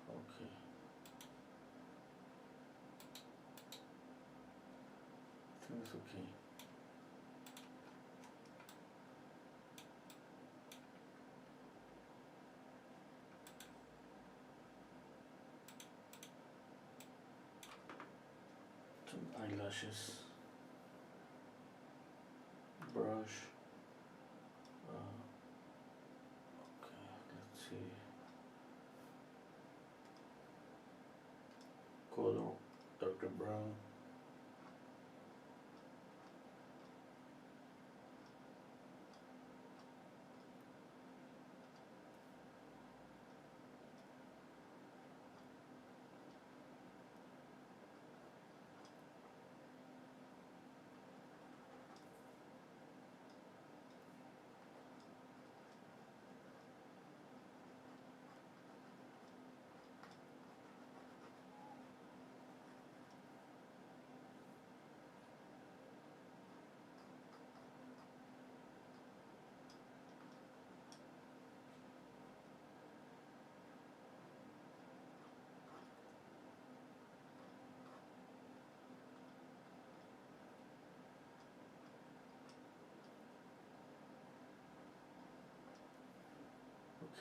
Okay. I think that's okay. Some eyelashes. Brush. Okay, let's see. Color, darker brown.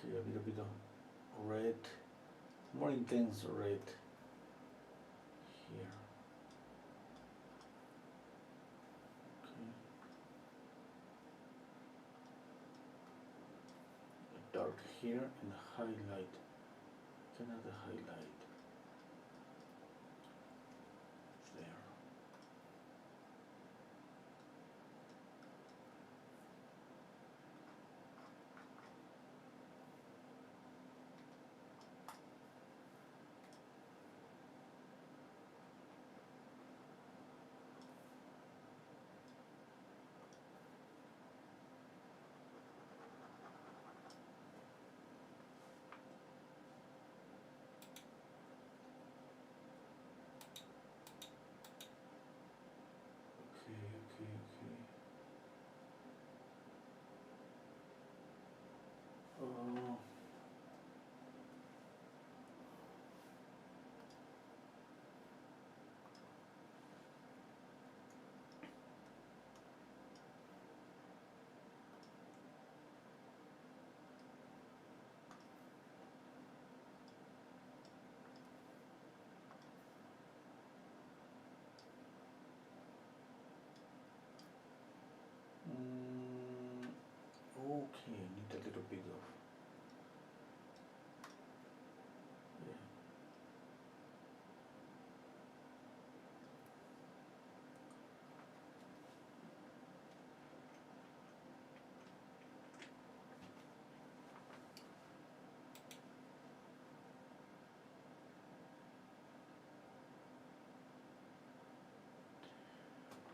Okay, a little bit of red, more intense red here. Okay. A dark here and a highlight. Another highlight there. Uh, okay, I need a little bit of, yeah.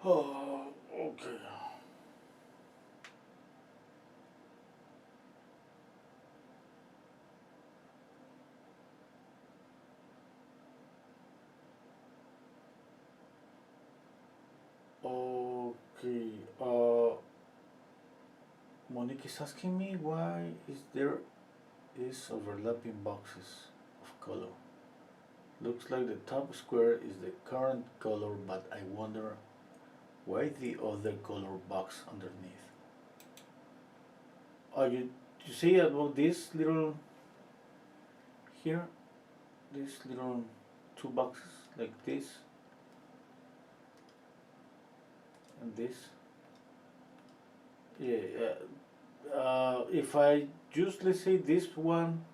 Oh, okay. Okay. Monique is asking me why is there is overlapping boxes of color. Looks like the top square is the current color, but I wonder why the other color box underneath. Oh, you see about this little here, this little two boxes like this and this. Yeah. If I just let's say this one,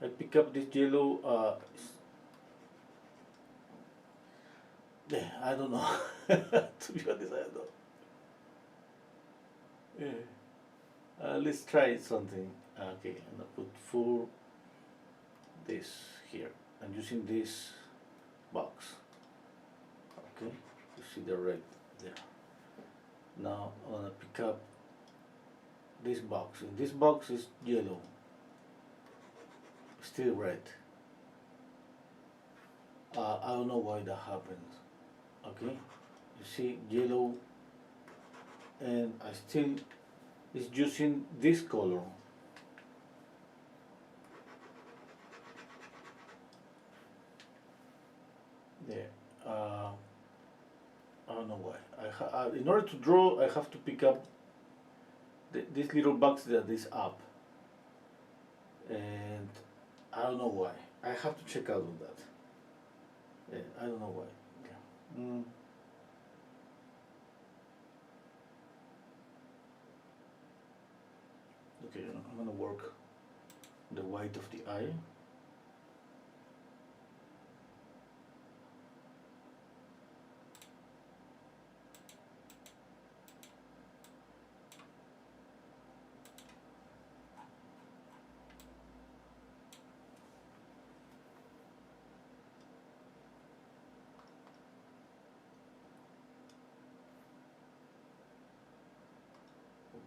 I pick up this yellow. Yeah, I don't know. To be honest, I don't know. Yeah. Let's try something. Okay, and I put full this here. I'm using this box. Okay, you see the red there. Now I'm gonna pick up this box. And this box is yellow, still red. I don't know why that happens. Okay, you see yellow, and I still is using this color. There. I don't know why. In order to draw, I have to pick up this little box that is up, and I don't know why. I have to check out on that. Yeah, I don't know why. Yeah. Okay, I'm gonna work the white of the eye.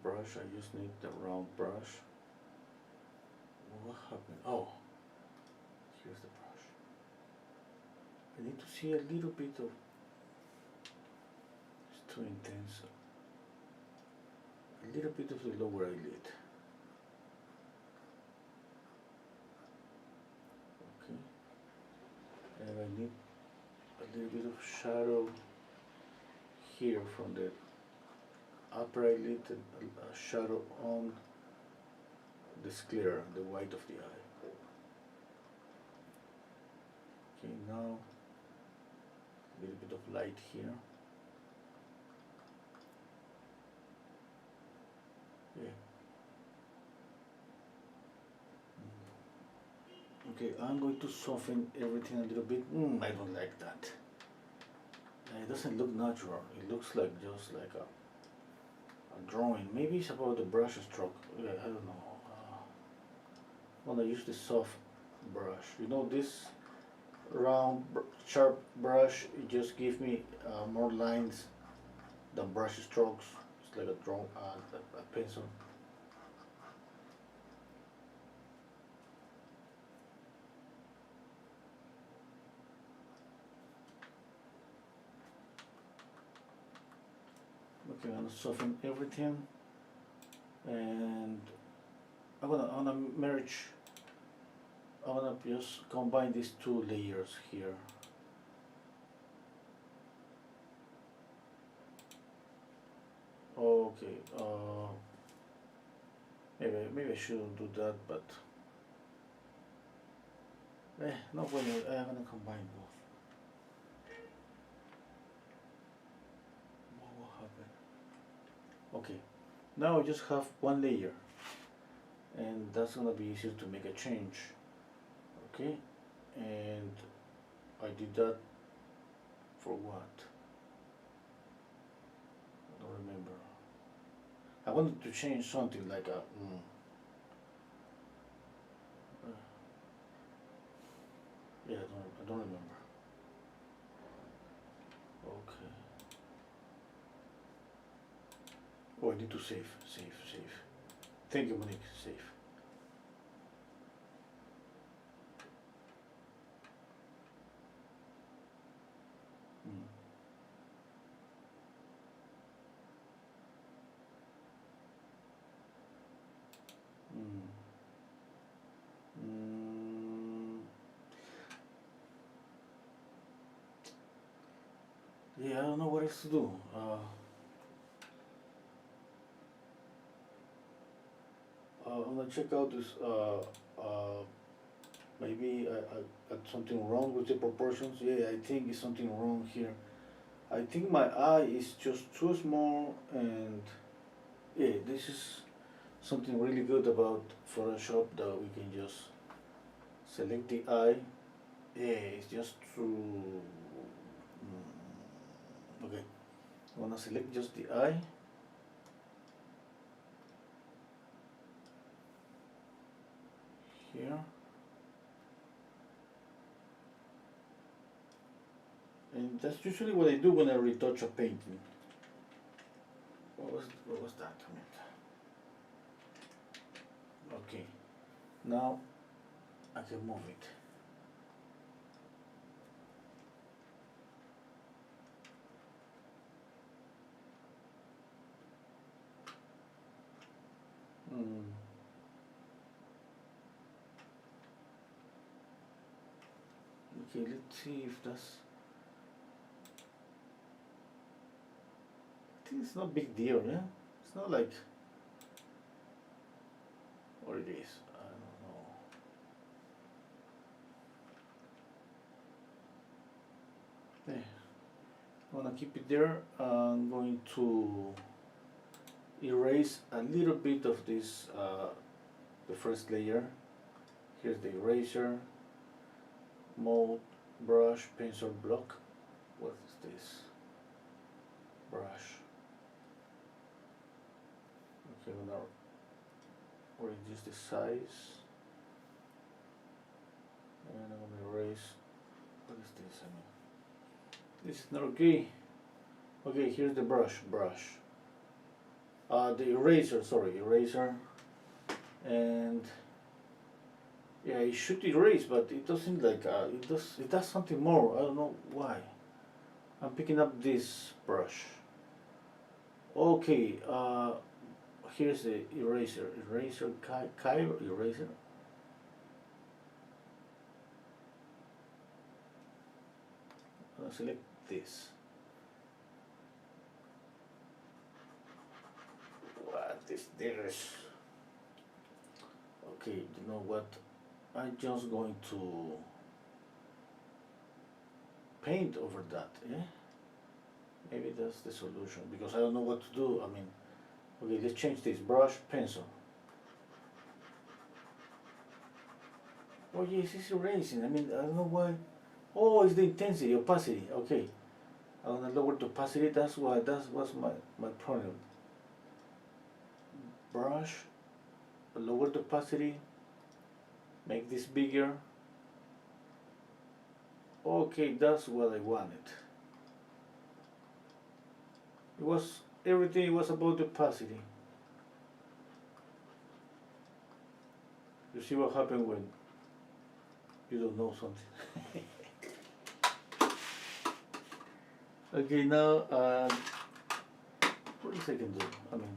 Brush, I just need the round brush. What happened? Oh, here's the brush. I need to see a little bit of, it's too intense. A little bit of the lower eyelid. Okay. And I need a little bit of shadow here from the upper eyelid and a shadow on this clear, the white of the eye. Okay, now a little bit of light here. Yeah. Okay, I'm going to soften everything a little bit. I don't like that. It doesn't look natural. It looks like just like a drawing. Maybe it's about the brush stroke. Yeah, I don't know. When I use the soft brush, you know, this round sharp brush, it just gives me more lines than brush strokes. It's like a pencil. Okay, I'm gonna soften everything, and I'm gonna merge. I'm gonna just combine these two layers here. Okay, maybe I shouldn't do that, but no way. I'm gonna combine both. What happened? Okay, now I just have one layer, and that's gonna be easier to make a change. Okay, and I did that for what? I don't remember. I wanted to change something like a. Yeah, I don't remember. Okay. Oh, I need to save. Thank you, Monique. Save. Mm. Mm. Mm. Yeah, I don't know what else to do. I'm gonna check out this. Maybe I got something wrong with the proportions. Yeah, I think it's something wrong here. I think my eye is just too small, and yeah, this is something really good about Photoshop, that we can just select the eye. Yeah, it's just too. Okay, I'm gonna select just the eye. Here. And that's usually what I do when I retouch a painting. What was that? Okay, now I can move it. Okay, let's see if that's. I think it's not a big deal, yeah? It's not like. Or it is, I don't know. Yeah. I'm gonna keep it there. I'm going to erase a little bit of this, the first layer. Here's the eraser, mold, brush, pencil block. What is this? Brush. Okay, I'm gonna reduce the size. And I'm gonna erase. What is this? This is not okay. Okay, here's the brush. The eraser, eraser. And yeah, it should erase, but it doesn't like, it does something more. I don't know why. I'm picking up this brush. Okay, here's the eraser. Eraser, eraser. I'm gonna select this. What is this? Okay, you know what? I'm just going to paint over that, yeah? Maybe that's the solution, because I don't know what to do. I mean, okay, let's change this brush, pencil. Oh yes, it's erasing. I mean, I don't know why. Oh, it's the intensity, opacity. Okay, I wanna lower the opacity. That's why. That was my problem. Brush, lower the opacity. Make this bigger. Okay, that's what I wanted. It was everything was about the opacity. You see what happened when you don't know something. Okay, now what else I can do? I mean,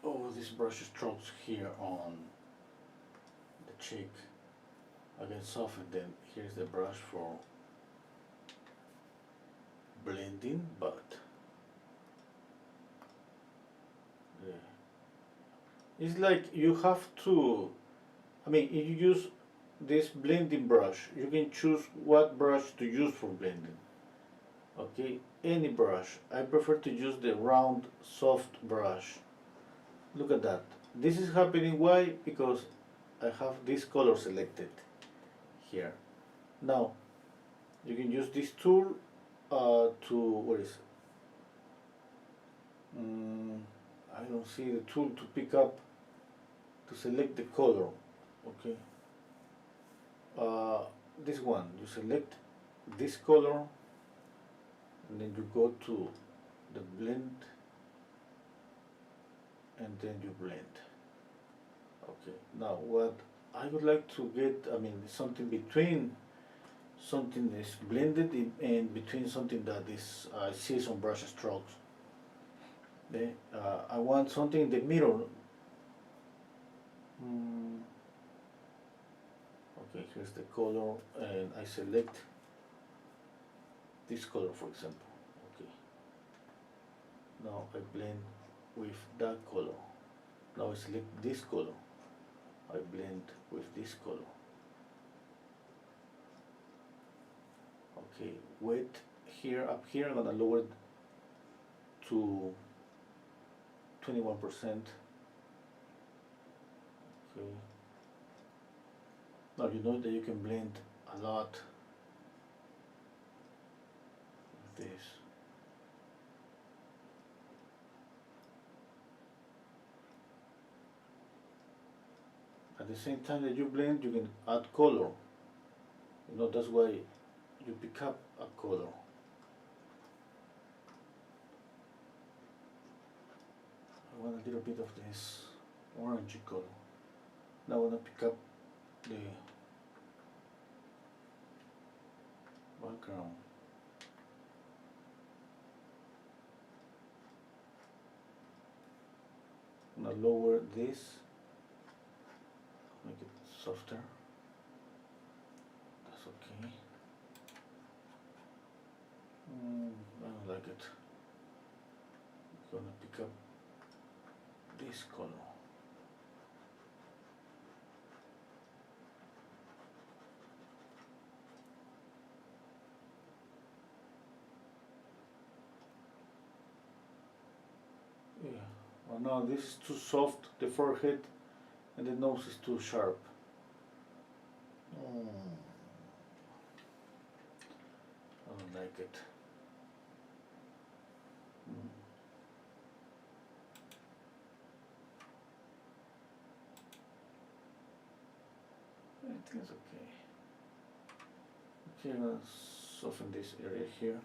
oh, this brush strokes here on the cheek. I can soften them. Here's the brush for blending, but yeah. It's like you have to, I mean, if you use this blending brush, you can choose what brush to use for blending. Okay, any brush. I prefer to use the round, soft brush. Look at that. This is happening, why? Because I have this color selected here. Now, you can use this tool to, what is it? I don't see the tool to pick up, to select the color, okay? This one, you select this color, and then you go to the blend, and then you blend. Okay, now what I would like to get, I mean, something between something that is blended and between something that is, I see some brush strokes. Okay, I want something in the middle. Okay, here's the color, and I select this color, for example. Okay, now I blend with that color. Now I select this color. I blend with this color. Okay, weight here, up here, I'm gonna lower it to 21%. Okay. Now you know that you can blend a lot with this. At the same time that you blend, you can add color. You know, that's why you pick up a color. I want a little bit of this orangey color. Now I want to pick up the background. I'm going to lower this, make it softer. That's okay. I don't like it. I'm going to pick up this color. Yeah, well, now this is too soft, the forehead, and the nose is too sharp. I don't like it. everything's okay. Okay, let's soften this area here.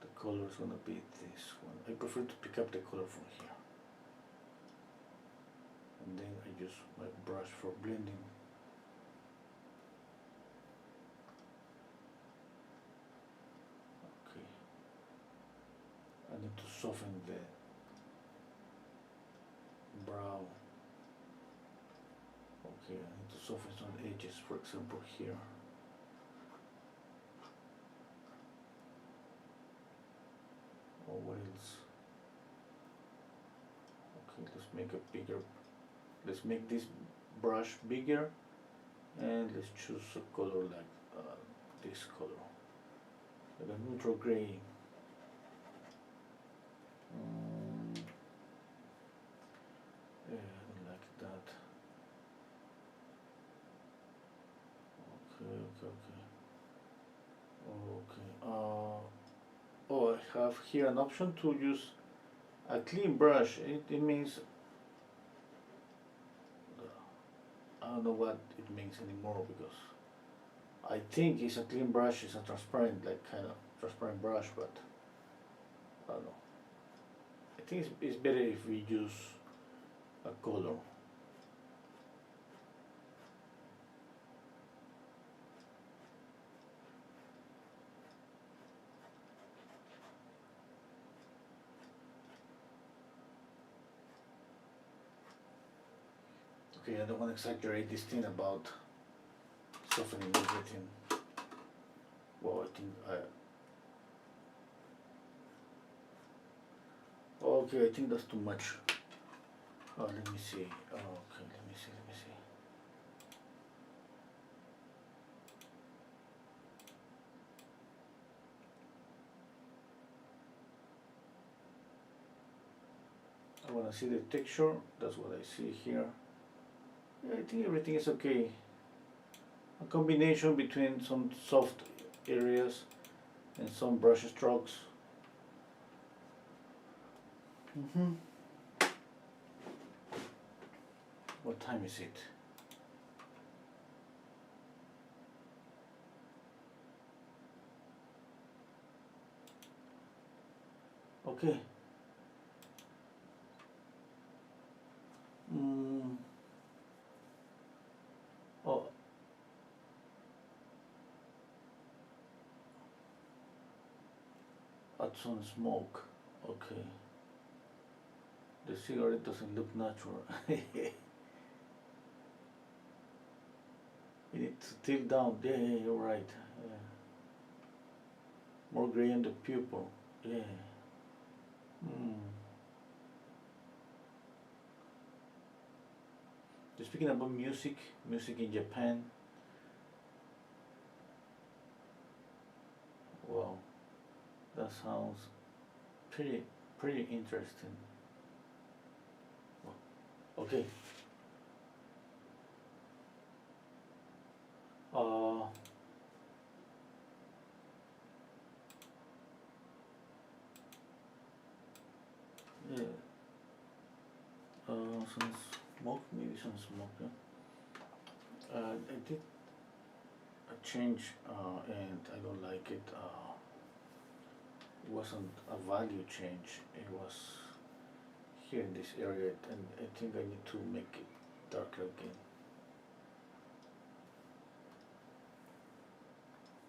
The color is gonna be this one. I prefer to pick up the color from here. And then I use my brush for blending. Okay. I need to soften the brow. Okay, I need to soften some edges, for example here. Or what else? Okay, let's make a bigger, let's make this brush bigger, and let's choose a color like this color, like a neutral gray. Yeah, I don't like that. Okay. Oh, I have here an option to use a clean brush. It means, I don't know what it means anymore, because I think it's a clean brush, it's a transparent, like kind of transparent brush, but I don't know. I think it's better if we use a color. Okay, I don't want to exaggerate this thing about softening everything. Well, I think okay, I think that's too much. Oh, let me see. Okay, let me see. I want to see the texture. That's what I see here. Yeah, I think everything is okay. A combination between some soft areas and some brush strokes. What time is it? Okay. Oh. Add some smoke. Okay. The cigarette doesn't look natural. You need to tilt down. Yeah, you're right. Yeah. More gray in the pupil. Yeah. Speaking about music in Japan. Wow, that sounds pretty interesting. Okay. Yeah. Some smoke, maybe some smoke. Yeah? I did a change, and I don't like it. It wasn't a value change. It was here in this area, and I think I need to make it darker again.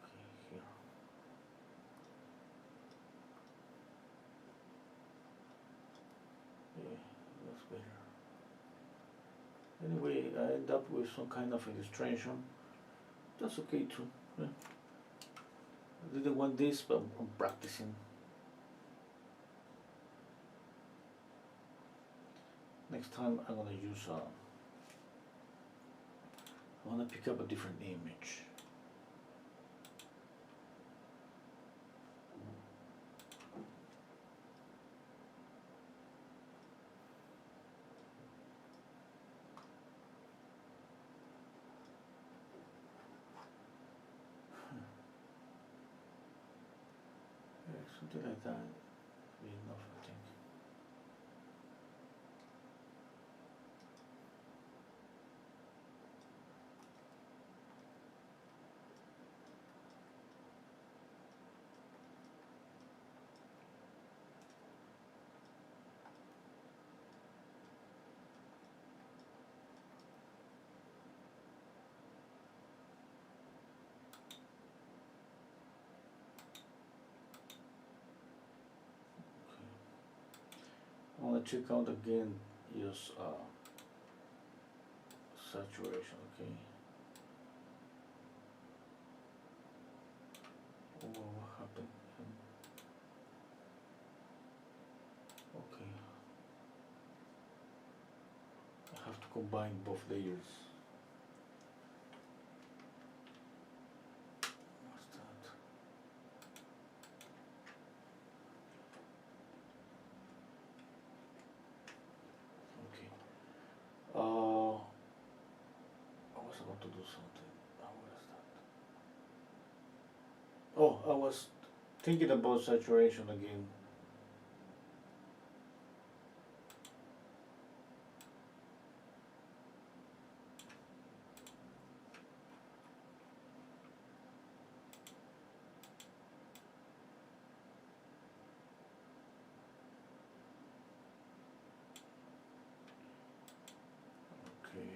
Okay, here. Yeah, that's better. Anyway, I end up with some kind of illustration. That's okay too. Yeah. I didn't want this, but I'm practicing. Next time I'm gonna use I wanna pick up a different image. Yeah, something like that would be enough, I think. check out again, use saturation, okay. Oh, what happened? Okay. I have to combine both layers. What's that? Okay. I was about to do something. What is that? Oh, I was thinking about saturation again. Okay.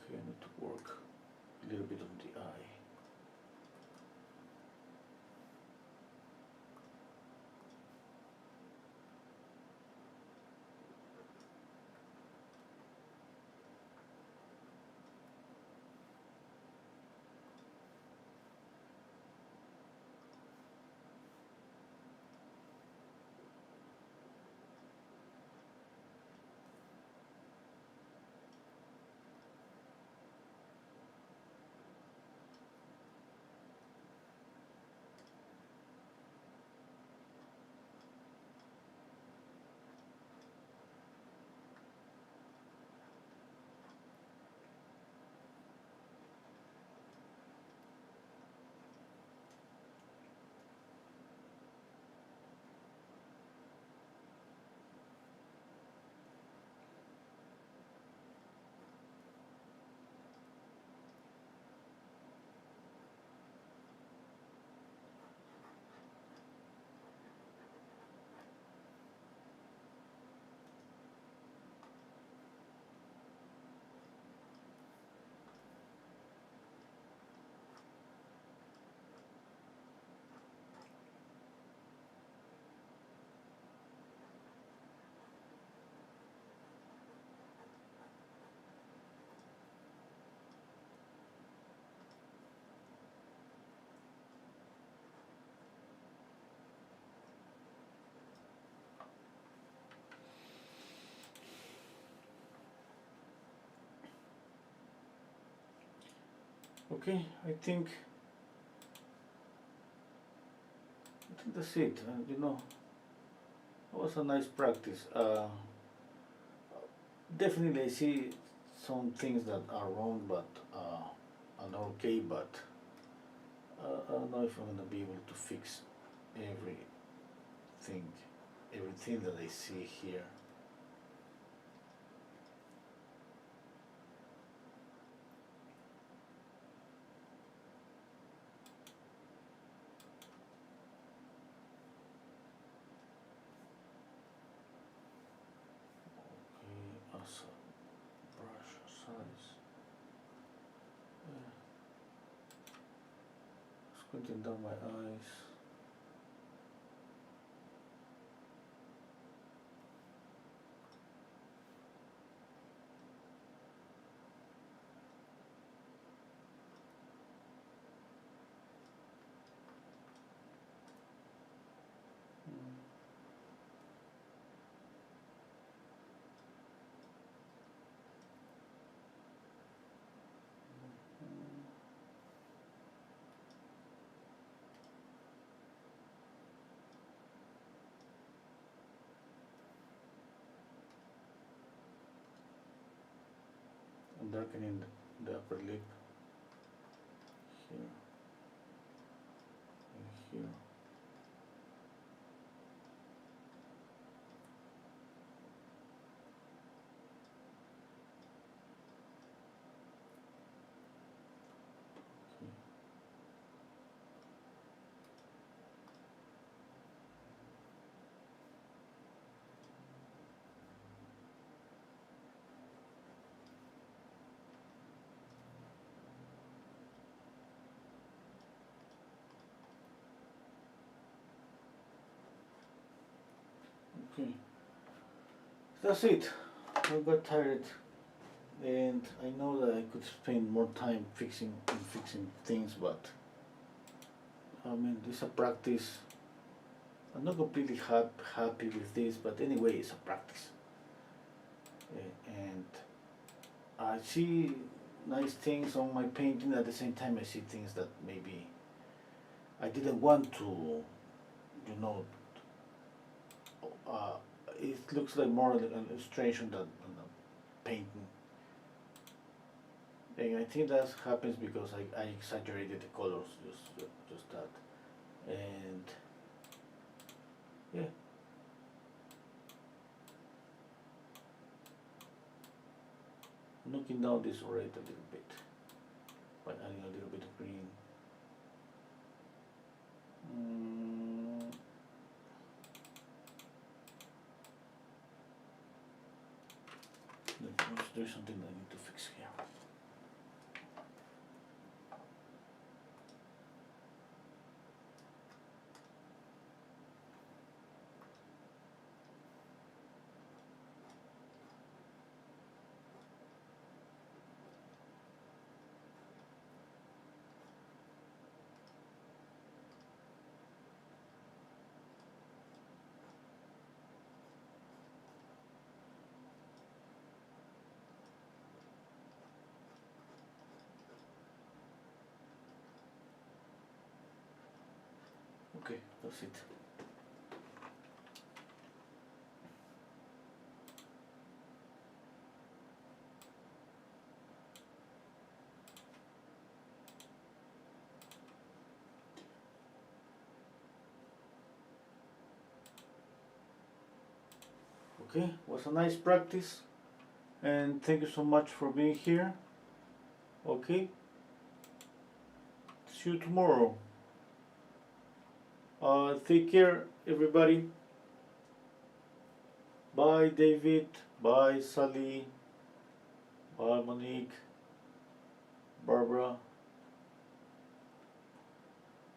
Okay, I need to work a little bit on the eye. Okay, I think that's it. It was a nice practice. Definitely, I see some things that are wrong, but and are okay, but I don't know if I'm gonna be able to fix everything, everything that I see here. Okay, as a brush size. Squinting down my eyes. I'm darkening the upper lip here and here. Okay. Okay, that's it. I got tired, and I know that I could spend more time fixing things, but I mean, this is a practice. I'm not completely happy with this, but anyway, it's a practice. And I see nice things on my painting. At the same time, I see things that maybe I didn't want to, you know. Uh, it looks like more like an illustration than a painting. And I think that happens because I exaggerated the colors, just that. And yeah, knocking down this red a little bit by adding a little bit of green. Mm, there's something I need to fix here. Okay, that's it. Okay, was a nice practice, and thank you so much for being here. Okay, see you tomorrow. Take care, everybody. Bye, David. Bye, Sally. Bye, Monique. Barbara.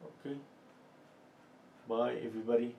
Okay. Bye, everybody.